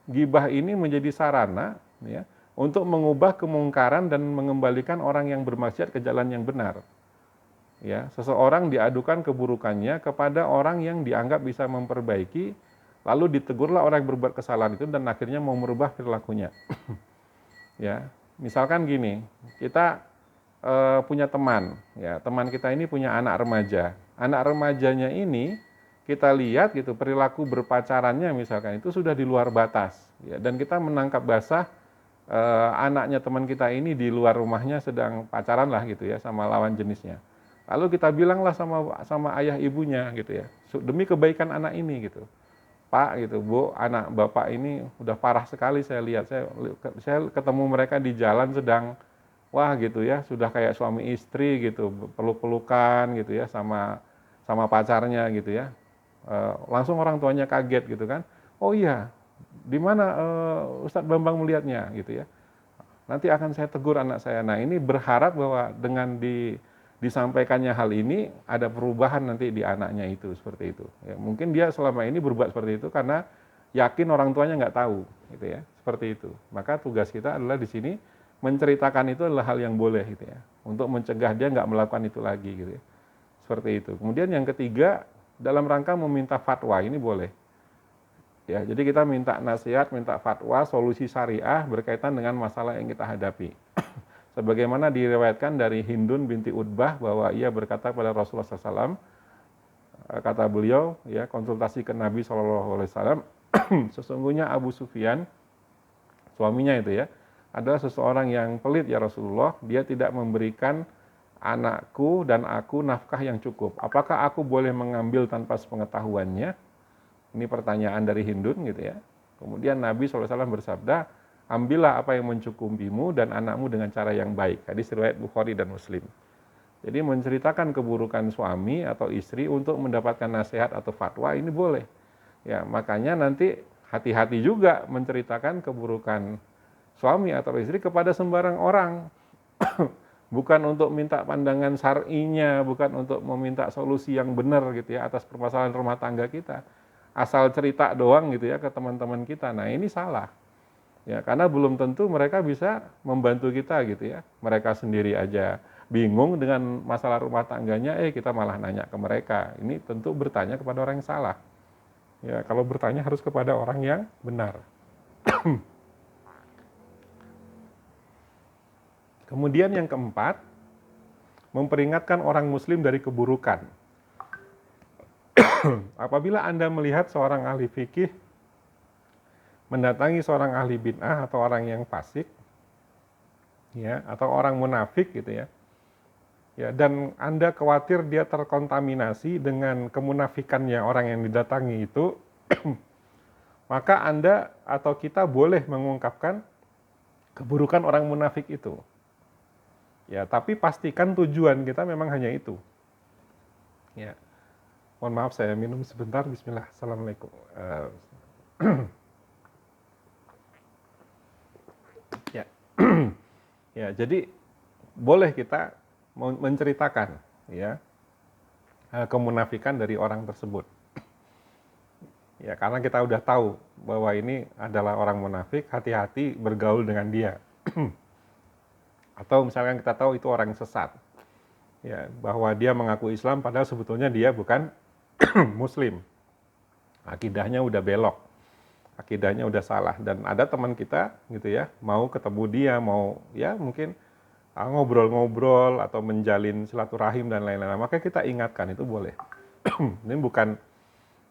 gibah ini menjadi sarana ya untuk mengubah kemungkaran dan mengembalikan orang yang bermaksiat ke jalan yang benar. Ya, seseorang diadukan keburukannya kepada orang yang dianggap bisa memperbaiki, lalu ditegurlah orang yang berbuat kesalahan itu dan akhirnya mau merubah perilakunya. Ya, misalkan gini, kita punya teman, ya teman kita ini punya anak remaja. Anak remajanya ini kita lihat gitu perilaku berpacarannya misalkan itu sudah di luar batas, ya, dan kita menangkap basah anaknya teman kita ini di luar rumahnya sedang pacaran lah gitu ya sama lawan jenisnya. Lalu kita bilanglah sama ayah ibunya gitu ya, demi kebaikan anak ini gitu. Pak gitu, Bu, anak Bapak ini udah parah sekali saya lihat. Saya ketemu mereka di jalan sedang wah gitu ya, sudah kayak suami istri gitu, peluk-pelukan gitu ya sama pacarnya gitu ya. Langsung orang tuanya kaget gitu kan. Oh iya, di mana Ustadz Bambang melihatnya gitu ya. Nanti akan saya tegur anak saya. Nah, ini berharap bahwa dengan disampaikannya hal ini ada perubahan nanti di anaknya itu seperti itu. Ya, mungkin dia selama ini berbuat seperti itu karena yakin orang tuanya nggak tahu, gitu ya, seperti itu. Maka tugas kita adalah di sini menceritakan itu adalah hal yang boleh, gitu ya, untuk mencegah dia nggak melakukan itu lagi, gitu ya, seperti itu. Kemudian yang ketiga dalam rangka meminta fatwa ini boleh. Ya, jadi kita minta nasihat, minta fatwa, solusi syariah berkaitan dengan masalah yang kita hadapi. Sebagaimana diriwayatkan dari Hindun binti Utbah bahwa ia berkata kepada Rasulullah SAW, kata beliau, ya konsultasi ke Nabi SAW, sesungguhnya Abu Sufyan, suaminya itu ya, adalah seseorang yang pelit ya Rasulullah, dia tidak memberikan anakku dan aku nafkah yang cukup. Apakah aku boleh mengambil tanpa sepengetahuannya? Ini pertanyaan dari Hindun gitu ya. Kemudian Nabi SAW bersabda, ambillah apa yang mencukupimu dan anakmu dengan cara yang baik. Hadis riwayat Bukhari dan Muslim. Jadi menceritakan keburukan suami atau istri untuk mendapatkan nasihat atau fatwa ini boleh. Ya, makanya nanti hati-hati juga menceritakan keburukan suami atau istri kepada sembarang orang. Bukan untuk minta pandangan syar'inya, bukan untuk meminta solusi yang benar gitu ya atas permasalahan rumah tangga kita. Asal cerita doang gitu ya ke teman-teman kita. Nah, ini salah. Ya, karena belum tentu mereka bisa membantu kita gitu ya. Mereka sendiri aja bingung dengan masalah rumah tangganya, kita malah nanya ke mereka. Ini tentu bertanya kepada orang yang salah. Ya, kalau bertanya harus kepada orang yang benar. Kemudian yang keempat, memperingatkan orang muslim dari keburukan. Apabila Anda melihat seorang ahli fikih mendatangi seorang ahli bid'ah atau orang yang fasik, ya, atau orang munafik gitu ya, ya, dan Anda khawatir dia terkontaminasi dengan kemunafikannya orang yang didatangi itu, maka Anda atau kita boleh mengungkapkan keburukan orang munafik itu. Ya, tapi pastikan tujuan kita memang hanya itu. Ya, mohon maaf saya minum sebentar. Bismillah. Assalamualaikum. Ya, ya, jadi boleh kita menceritakan ya kemunafikan dari orang tersebut. Ya, karena kita udah tahu bahwa ini adalah orang munafik, hati-hati bergaul dengan dia. Atau misalkan kita tahu itu orang sesat. Ya, bahwa dia mengaku Islam padahal sebetulnya dia bukan Muslim. Akidahnya udah belok. Akidahnya udah salah, dan ada teman kita gitu ya, mau ketemu dia, mau ya mungkin ngobrol-ngobrol atau menjalin silaturahim dan lain-lain, maka kita ingatkan itu boleh. Ini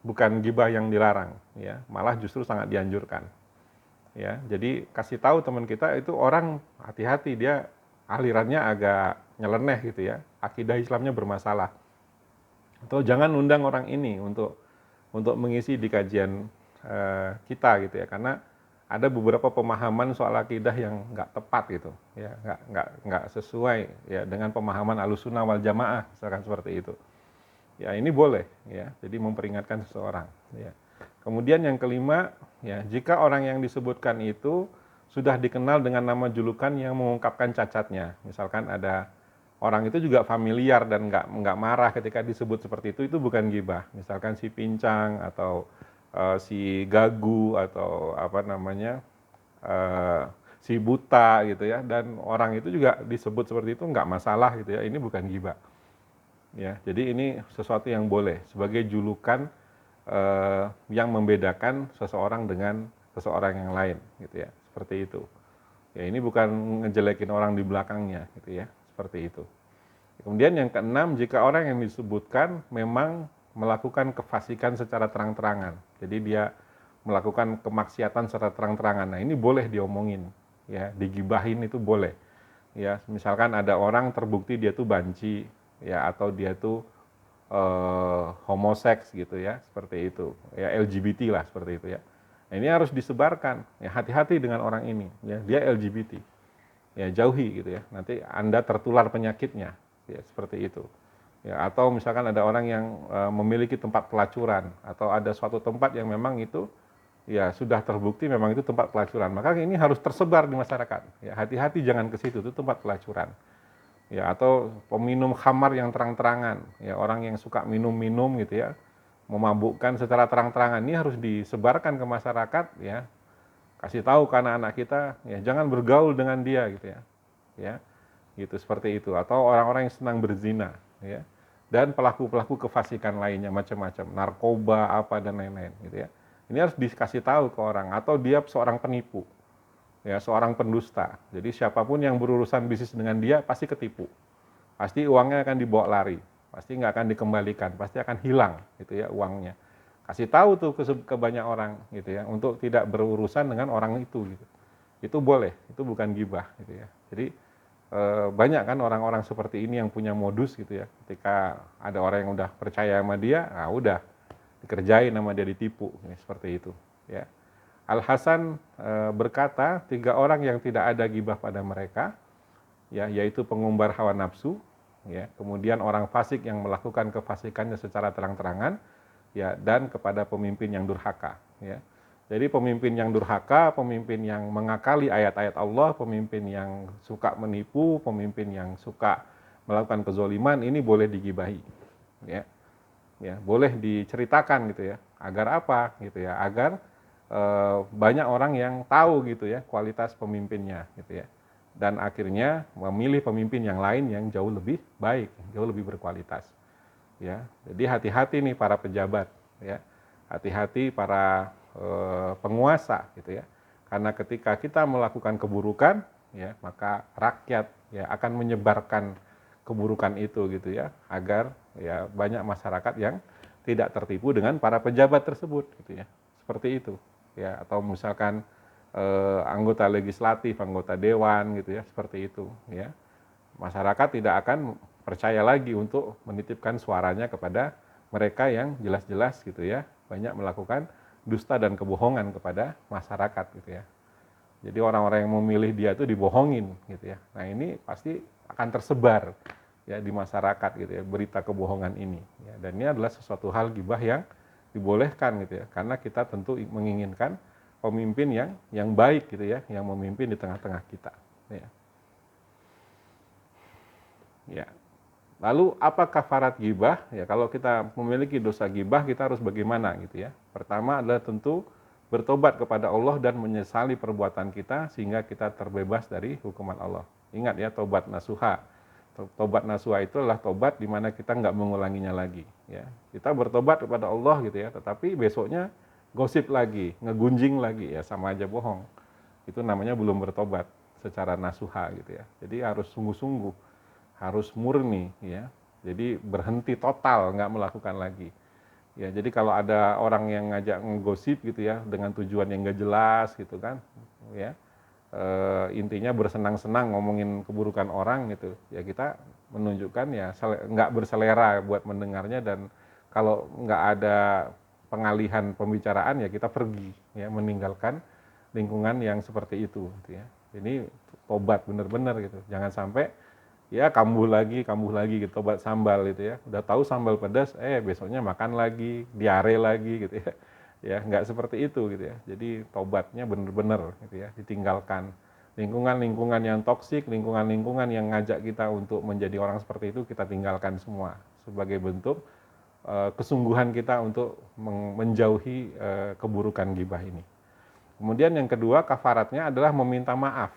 bukan gibah yang dilarang ya, malah justru sangat dianjurkan. Ya, jadi kasih tahu teman kita itu orang hati-hati, dia alirannya agak nyeleneh gitu ya, akidah Islamnya bermasalah. Atau jangan undang orang ini untuk mengisi di kajian kita gitu ya, karena ada beberapa pemahaman soal akidah yang nggak tepat gitu ya, nggak sesuai ya dengan pemahaman Ahlussunnah wal Jamaah misalkan seperti itu ya. Ini boleh ya, jadi memperingatkan seseorang ya. Kemudian yang kelima ya, jika orang yang disebutkan itu sudah dikenal dengan nama julukan yang mengungkapkan cacatnya, misalkan ada orang itu juga familiar dan nggak marah ketika disebut seperti itu bukan ghibah. Misalkan si pincang atau si gagu atau apa namanya si buta gitu ya, dan orang itu juga disebut seperti itu nggak masalah gitu ya, ini bukan ghibah. Ya, jadi ini sesuatu yang boleh sebagai julukan yang membedakan seseorang dengan seseorang yang lain gitu ya, seperti itu. Ya, ini bukan ngejelekin orang di belakangnya gitu ya, seperti itu. Kemudian yang keenam, jika orang yang disebutkan memang melakukan kefasikan secara terang-terangan. Jadi dia melakukan kemaksiatan secara terang-terangan. Nah, ini boleh diomongin ya, digibahin itu boleh. Ya, misalkan ada orang terbukti dia tuh banci ya, atau dia tuh homoseks gitu ya, seperti itu ya, LGBT lah seperti itu ya. Nah, ini harus disebarkan ya, hati-hati dengan orang ini ya, dia LGBT ya, jauhi gitu ya, nanti Anda tertular penyakitnya ya, seperti itu ya. Atau misalkan ada orang yang memiliki tempat pelacuran atau ada suatu tempat yang memang itu ya sudah terbukti memang itu tempat pelacuran, maka ini harus tersebar di masyarakat ya, hati-hati jangan ke situ, itu tempat pelacuran ya. Atau peminum khamar yang terang-terangan ya, orang yang suka minum-minum gitu ya, memabukkan secara terang-terangan, ini harus disebarkan ke masyarakat ya, kasih tahu ke anak-anak kita ya, jangan bergaul dengan dia gitu ya gitu, seperti itu. Atau orang-orang yang senang berzina ya, dan pelaku-pelaku kefasikan lainnya macam-macam, narkoba apa dan lain-lain gitu ya, ini harus dikasih tahu ke orang. Atau dia seorang penipu ya, seorang pendusta. Jadi siapapun yang berurusan bisnis dengan dia pasti ketipu, pasti uangnya akan dibawa lari, pasti nggak akan dikembalikan, pasti akan hilang gitu ya uangnya. Kasih tahu tuh ke banyak orang gitu ya, untuk tidak berurusan dengan orang itu gitu. Itu boleh, itu bukan ghibah gitu ya. Jadi banyak kan orang-orang seperti ini yang punya modus gitu ya, ketika ada orang yang udah percaya sama dia, nah udah dikerjain sama dia, ditipu ya, seperti itu ya. Al-Hasan berkata, 3 orang yang tidak ada ghibah pada mereka, ya, yaitu pengumbar hawa nafsu, ya, kemudian orang fasik yang melakukan kefasikannya secara terang-terangan, ya, dan kepada pemimpin yang durhaka. Ya. Jadi pemimpin yang durhaka, pemimpin yang mengakali ayat-ayat Allah, pemimpin yang suka menipu, pemimpin yang suka melakukan kezoliman, ini boleh digibahi. Ya. Ya, boleh diceritakan gitu ya. Agar apa gitu ya? Agar banyak orang yang tahu gitu ya kualitas pemimpinnya gitu ya, dan akhirnya memilih pemimpin yang lain yang jauh lebih baik, jauh lebih berkualitas ya. Jadi hati-hati nih para pejabat ya, hati-hati para penguasa gitu ya, karena ketika kita melakukan keburukan ya, maka rakyat ya akan menyebarkan keburukan itu gitu ya, agar ya banyak masyarakat yang tidak tertipu dengan para pejabat tersebut gitu ya, seperti itu ya. Atau misalkan anggota legislatif, anggota dewan gitu ya, seperti itu ya. Masyarakat tidak akan percaya lagi untuk menitipkan suaranya kepada mereka yang jelas-jelas gitu ya, banyak melakukan dusta dan kebohongan kepada masyarakat gitu ya. Jadi orang-orang yang memilih dia itu dibohongin gitu ya. Nah, ini pasti akan tersebar ya di masyarakat gitu ya, berita kebohongan ini ya. Dan ini adalah sesuatu hal ghibah yang dibolehkan gitu ya, karena kita tentu menginginkan pemimpin yang baik gitu ya, yang memimpin di tengah-tengah kita ya. Ya. Lalu apa kafarat ghibah? Ya, kalau kita memiliki dosa ghibah, kita harus bagaimana gitu ya. Pertama adalah tentu bertobat kepada Allah dan menyesali perbuatan kita sehingga kita terbebas dari hukuman Allah. Ingat ya, tobat nasuha. Tobat nasuha itu adalah tobat di mana kita nggak mengulanginya lagi ya. Kita bertobat kepada Allah gitu ya, tetapi besoknya gosip lagi, ngegunjing lagi, ya sama aja bohong. Itu namanya belum bertobat secara nasuha gitu ya. Jadi harus sungguh-sungguh, harus murni ya. Jadi berhenti total, nggak melakukan lagi. Ya, jadi kalau ada orang yang ngajak ngegosip gitu ya, dengan tujuan yang nggak jelas gitu kan, ya, intinya bersenang-senang ngomongin keburukan orang gitu, ya kita menunjukkan ya nggak berselera buat mendengarnya, dan kalau nggak ada pengalihan pembicaraan ya kita pergi ya, meninggalkan lingkungan yang seperti itu gitu ya. Ini tobat bener-bener gitu, jangan sampai ya kambuh lagi gitu, tobat sambal gitu ya, udah tahu sambal pedas besoknya makan lagi, diare lagi gitu ya, nggak seperti itu gitu ya. Jadi tobatnya bener-bener gitu ya, ditinggalkan Lingkungan-lingkungan yang toksik, lingkungan-lingkungan yang ngajak kita untuk menjadi orang seperti itu, kita tinggalkan semua sebagai bentuk kesungguhan kita untuk menjauhi keburukan ghibah ini. Kemudian yang kedua, kafaratnya adalah meminta maaf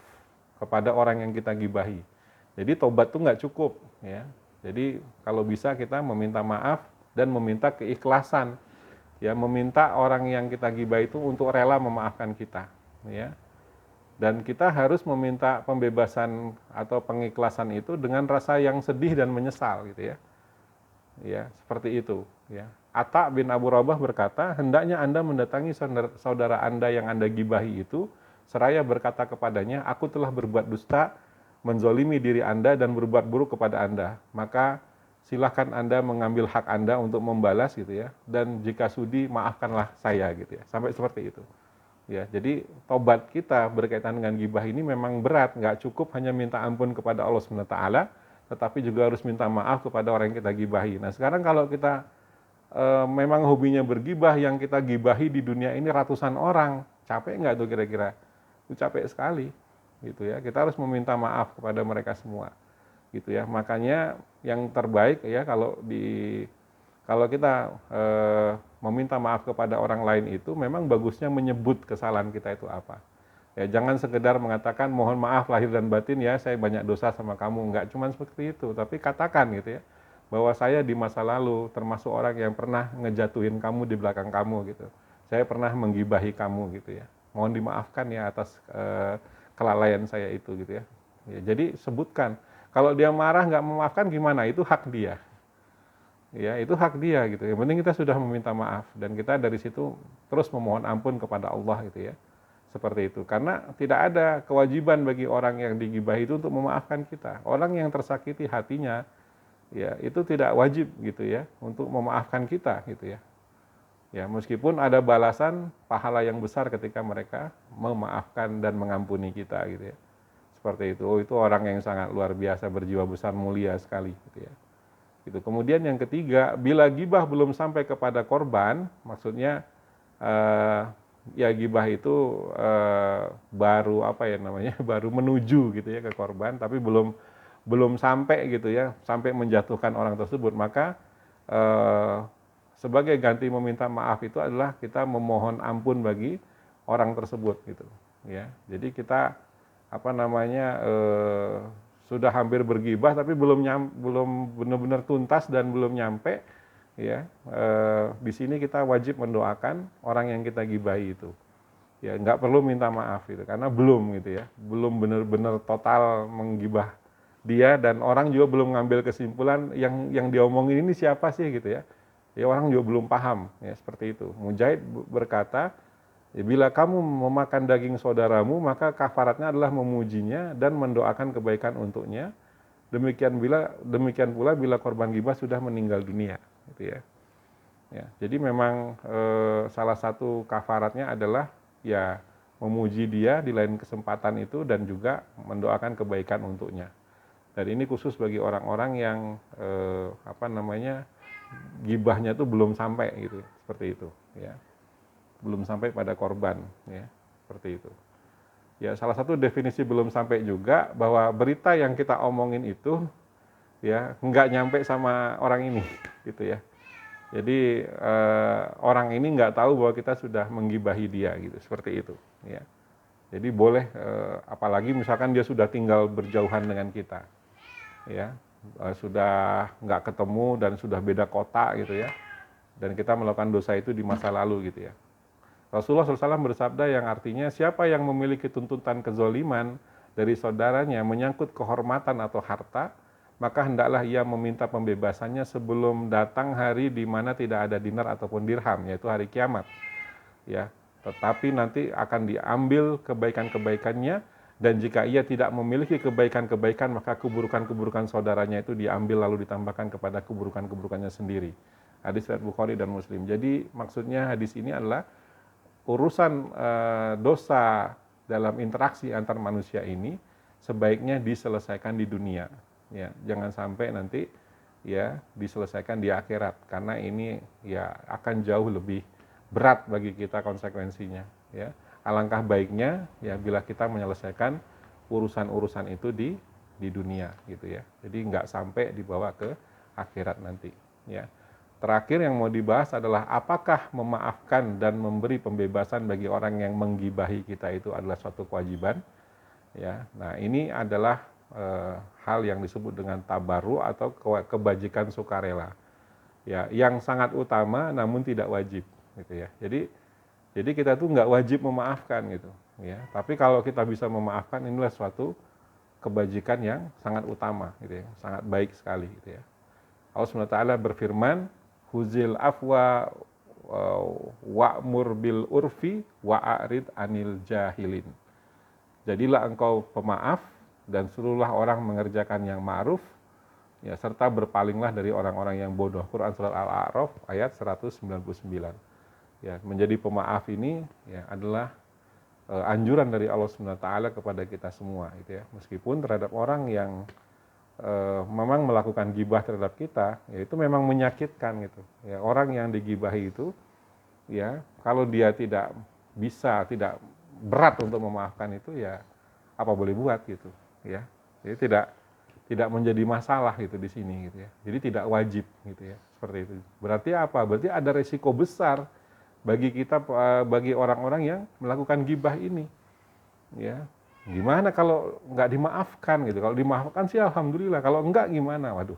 kepada orang yang kita gibahi. Jadi tobat itu nggak cukup, ya. Jadi kalau bisa kita meminta maaf dan meminta keikhlasan, ya, meminta orang yang kita gibah itu untuk rela memaafkan kita, ya. Dan kita harus meminta pembebasan atau pengikhlasan itu dengan rasa yang sedih dan menyesal, gitu ya. Ya, seperti itu, ya. Atta bin Abu Rabah berkata, hendaknya Anda mendatangi saudara Anda yang Anda gibahi itu, seraya berkata kepadanya, aku telah berbuat dusta, menzolimi diri Anda dan berbuat buruk kepada Anda. Maka silahkan Anda mengambil hak Anda untuk membalas, gitu ya. Dan jika sudi, maafkanlah saya, gitu ya. Sampai seperti itu. Ya, jadi tobat kita berkaitan dengan gibah ini memang berat, nggak cukup hanya minta ampun kepada Allah SWT, tetapi juga harus minta maaf kepada orang yang kita gibahi. Nah, sekarang kalau kita memang hobinya bergibah, yang kita gibahi di dunia ini ratusan orang, capek nggak tuh kira-kira? Itu capek sekali, gitu ya. Kita harus meminta maaf kepada mereka semua, gitu ya. Makanya yang terbaik ya kalau kita meminta maaf kepada orang lain itu memang bagusnya menyebut kesalahan kita itu apa. Ya, jangan sekedar mengatakan mohon maaf lahir dan batin ya, saya banyak dosa sama kamu. Enggak cuma seperti itu, tapi katakan gitu ya, bahwa saya di masa lalu termasuk orang yang pernah ngejatuhin kamu di belakang kamu gitu. Saya pernah menggibahi kamu gitu ya. Mohon dimaafkan ya atas kelalaian saya itu gitu ya. Ya, jadi sebutkan. Kalau dia marah nggak memaafkan gimana? Itu hak dia. Ya, itu hak dia gitu. Yang penting kita sudah meminta maaf dan kita dari situ terus memohon ampun kepada Allah gitu ya. Seperti itu. Karena tidak ada kewajiban bagi orang yang digibahi itu untuk memaafkan kita. Orang yang tersakiti hatinya ya, itu tidak wajib gitu ya untuk memaafkan kita gitu ya. Ya, meskipun ada balasan pahala yang besar ketika mereka memaafkan dan mengampuni kita gitu ya. Seperti itu. Oh, itu orang yang sangat luar biasa, berjiwa besar, mulia sekali gitu ya. Gitu. Kemudian yang ketiga, bila gibah belum sampai kepada korban, maksudnya ya gibah itu baru apa ya namanya, baru menuju gitu ya ke korban, tapi belum sampai gitu ya, sampai menjatuhkan orang tersebut, maka sebagai ganti meminta maaf itu adalah kita memohon ampun bagi orang tersebut gitu ya. Jadi kita apa namanya sudah hampir bergibah tapi belum benar-benar tuntas dan belum nyampe ya. Di sini kita wajib mendoakan orang yang kita gibahi itu. Ya, nggak perlu minta maaf gitu karena belum gitu ya. Belum benar-benar total menggibah dia dan orang juga belum ngambil kesimpulan yang diomongin ini siapa sih gitu ya. Ya, orang juga belum paham ya, seperti itu. Mujahid berkata, ya, bila kamu memakan daging saudaramu, maka kafaratnya adalah memujinya dan mendoakan kebaikan untuknya. Demikian pula bila korban gibah sudah meninggal dunia, gitu ya. Ya, jadi memang salah satu kafaratnya adalah ya memuji dia di lain kesempatan itu dan juga mendoakan kebaikan untuknya. Dan ini khusus bagi orang-orang yang apa namanya gibahnya itu belum sampai gitu, seperti itu, ya. Belum sampai pada korban ya, seperti itu. Ya, salah satu definisi belum sampai juga bahwa berita yang kita omongin itu ya nggak nyampe sama orang ini gitu ya. Jadi orang ini nggak tahu bahwa kita sudah menggibahi dia gitu, seperti itu ya. Jadi boleh apalagi misalkan dia sudah tinggal berjauhan dengan kita ya, sudah nggak ketemu dan sudah beda kota gitu ya, dan kita melakukan dosa itu di masa lalu gitu ya. Rasulullah SAW bersabda yang artinya siapa yang memiliki tuntutan kezoliman dari saudaranya menyangkut kehormatan atau harta, maka hendaklah ia meminta pembebasannya sebelum datang hari di mana tidak ada dinar ataupun dirham, yaitu hari kiamat. Ya, tetapi nanti akan diambil kebaikan-kebaikannya, dan jika ia tidak memiliki kebaikan-kebaikan, maka keburukan-keburukan saudaranya itu diambil lalu ditambahkan kepada keburukan-keburukannya sendiri. Hadis riwayat Bukhari dan Muslim. Jadi maksudnya hadis ini adalah urusan dosa dalam interaksi antar manusia ini sebaiknya diselesaikan di dunia. Ya, jangan sampai nanti ya diselesaikan di akhirat, karena ini ya akan jauh lebih berat bagi kita konsekuensinya. Ya, alangkah baiknya ya bila kita menyelesaikan urusan-urusan itu di dunia gitu ya. Jadi nggak sampai dibawa ke akhirat nanti ya. Terakhir yang mau dibahas adalah apakah memaafkan dan memberi pembebasan bagi orang yang menggibahi kita itu adalah suatu kewajiban ya. Nah, ini adalah hal yang disebut dengan tabarru atau kebajikan sukarela. Ya, yang sangat utama namun tidak wajib gitu ya. Jadi kita tuh nggak wajib memaafkan gitu ya. Tapi kalau kita bisa memaafkan, inilah suatu kebajikan yang sangat utama gitu ya, sangat baik sekali gitu ya. Allah SWT berfirman, huzil afwa wa'mur bil urfi wa'arid anil jahilin. Jadilah engkau pemaaf dan suruhlah orang mengerjakan yang ma'ruf ya, serta berpalinglah dari orang-orang yang bodoh. Quran surat Al-A'raf ayat 199. Ya, menjadi pemaaf ini ya adalah anjuran dari Allah SWT kepada kita semua gitu ya. Meskipun terhadap orang yang memang melakukan gibah terhadap kita, ya itu memang menyakitkan gitu. Ya, orang yang digibahi itu ya, kalau dia tidak bisa, tidak berat untuk memaafkan itu ya apa boleh buat gitu ya. Jadi tidak menjadi masalah gitu di sini gitu ya. Jadi tidak wajib gitu ya. Seperti itu. Berarti apa? Berarti ada resiko besar bagi kita, bagi orang-orang yang melakukan gibah ini. Ya. Gimana kalau nggak dimaafkan gitu? Kalau dimaafkan sih alhamdulillah. Kalau enggak gimana? Waduh.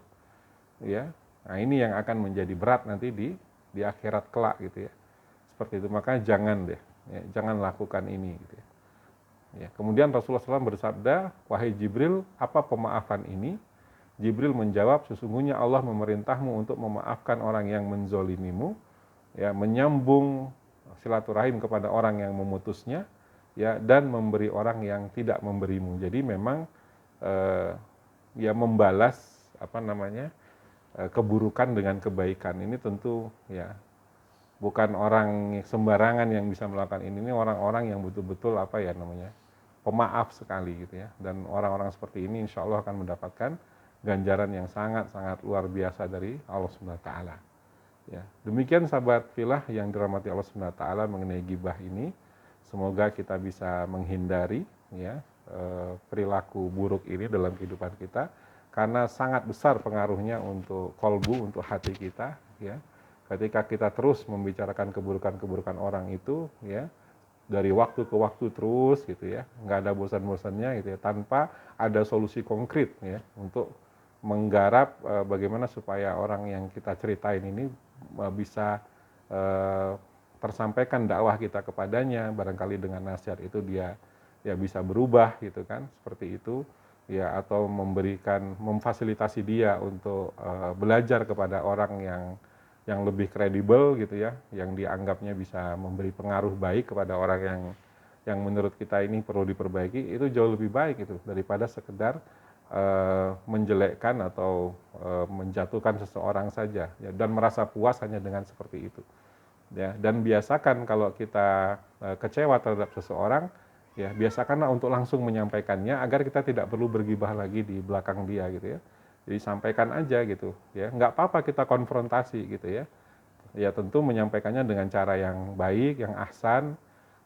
Ya. Nah, ini yang akan menjadi berat nanti di akhirat kelak gitu ya. Seperti itu. Maka jangan deh, ya, jangan lakukan ini gitu ya. Ya, kemudian Rasulullah SAW bersabda, wahai Jibril, apa pemaafan ini? Jibril menjawab, sesungguhnya Allah memerintahmu untuk memaafkan orang yang menzolimimu, ya, menyambung silaturahim kepada orang yang memutusnya, ya, dan memberi orang yang tidak memberimu. Jadi memang ya membalas keburukan dengan kebaikan. Ini tentu ya bukan orang sembarangan yang bisa melakukan ini orang-orang yang betul-betul pemaaf sekali gitu ya. Dan orang-orang seperti ini insya Allah akan mendapatkan ganjaran yang sangat-sangat luar biasa dari Allah SWT. Ya, demikian sahabat filah yang dirahmati Allah SWT mengenai gibah ini. Semoga kita bisa menghindari ya perilaku buruk ini dalam kehidupan kita, karena sangat besar pengaruhnya untuk kolbu, untuk hati kita ya. Ketika kita terus membicarakan keburukan-keburukan orang itu ya, dari waktu ke waktu terus gitu ya, nggak ada bosan-bosannya gitu ya, tanpa ada solusi konkret ya untuk menggarap bagaimana supaya orang yang kita ceritain ini bisa tersampaikan dakwah kita kepadanya, barangkali dengan nasihat itu dia ya bisa berubah gitu kan, seperti itu ya, atau memfasilitasi dia untuk belajar kepada orang yang lebih kredibel gitu ya, yang dianggapnya bisa memberi pengaruh baik kepada orang yang menurut kita ini perlu diperbaiki, itu jauh lebih baik itu daripada sekedar menjelekkan atau menjatuhkan seseorang saja ya, dan merasa puas hanya dengan seperti itu ya. Dan biasakan kalau kita kecewa terhadap seseorang ya, biasakanlah untuk langsung menyampaikannya agar kita tidak perlu bergibah lagi di belakang dia gitu ya. Jadi sampaikan aja gitu ya, nggak apa-apa kita konfrontasi gitu ya. Ya tentu menyampaikannya dengan cara yang baik, yang ahsan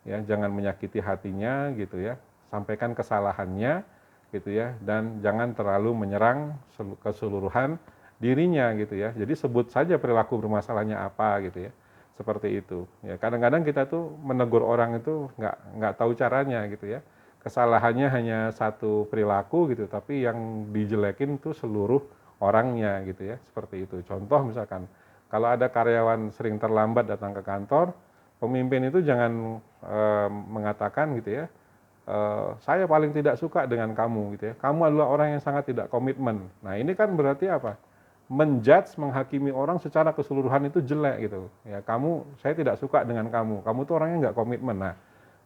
ya, jangan menyakiti hatinya gitu ya. Sampaikan kesalahannya gitu ya, dan jangan terlalu menyerang keseluruhan dirinya gitu ya. Jadi sebut saja perilaku bermasalahnya apa gitu ya. Seperti itu. Ya, kadang-kadang kita tuh menegur orang itu nggak tahu caranya gitu ya. Kesalahannya hanya satu perilaku gitu, tapi yang dijelekin tuh seluruh orangnya gitu ya, seperti itu. Contoh misalkan, kalau ada karyawan sering terlambat datang ke kantor, pemimpin itu jangan mengatakan gitu ya, saya paling tidak suka dengan kamu gitu ya, kamu adalah orang yang sangat tidak komitmen. Nah ini kan berarti apa? Menjudge, menghakimi orang secara keseluruhan itu jelek gitu. Ya saya tidak suka dengan kamu tuh orangnya nggak komitmen. Nah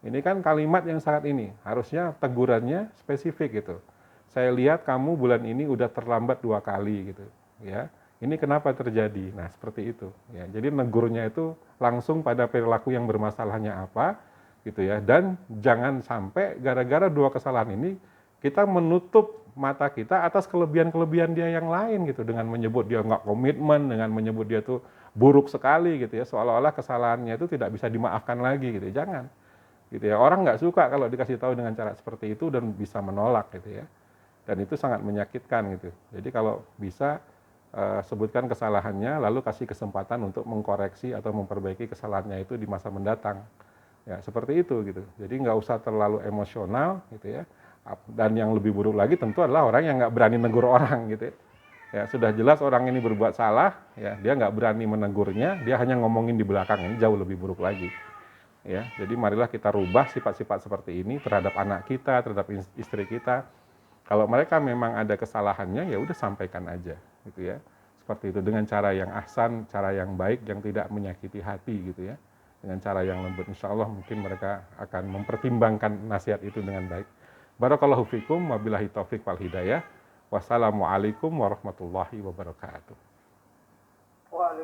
ini kan kalimat yang sangat ini, harusnya tegurannya spesifik gitu. Saya lihat kamu bulan ini udah terlambat 2 kali gitu, ya. Ini kenapa terjadi? Nah, seperti itu. Ya, jadi negurnya itu langsung pada perilaku yang bermasalahnya apa, gitu ya. Dan jangan sampai gara-gara 2 kesalahan ini kita menutup mata kita atas kelebihan-kelebihan dia yang lain gitu, dengan menyebut dia nggak komitmen, dengan menyebut dia tuh buruk sekali gitu ya, seolah-olah kesalahannya itu tidak bisa dimaafkan lagi gitu. Jangan. gitu ya. Orang nggak suka kalau dikasih tahu dengan cara seperti itu dan bisa menolak gitu ya. Dan itu sangat menyakitkan gitu. Jadi kalau bisa sebutkan kesalahannya, lalu kasih kesempatan untuk mengkoreksi atau memperbaiki kesalahannya itu di masa mendatang. Ya seperti itu gitu. Jadi nggak usah terlalu emosional gitu ya. Dan yang lebih buruk lagi tentu adalah orang yang nggak berani negur orang gitu ya. Ya sudah jelas orang ini berbuat salah, ya dia nggak berani menegurnya, dia hanya ngomongin di belakang, ini jauh lebih buruk lagi. Ya, jadi marilah kita rubah sifat-sifat seperti ini terhadap anak kita, terhadap istri kita. Kalau mereka memang ada kesalahannya, ya udah sampaikan aja, gitu ya. Seperti itu dengan cara yang ahsan, cara yang baik, yang tidak menyakiti hati, gitu ya. Dengan cara yang lembut, insya Allah mungkin mereka akan mempertimbangkan nasihat itu dengan baik. Barakallahu fikum, wabillahi taufiq wal hidayah. Wassalamualaikum warahmatullahi wabarakatuh. Waalaikumsalam.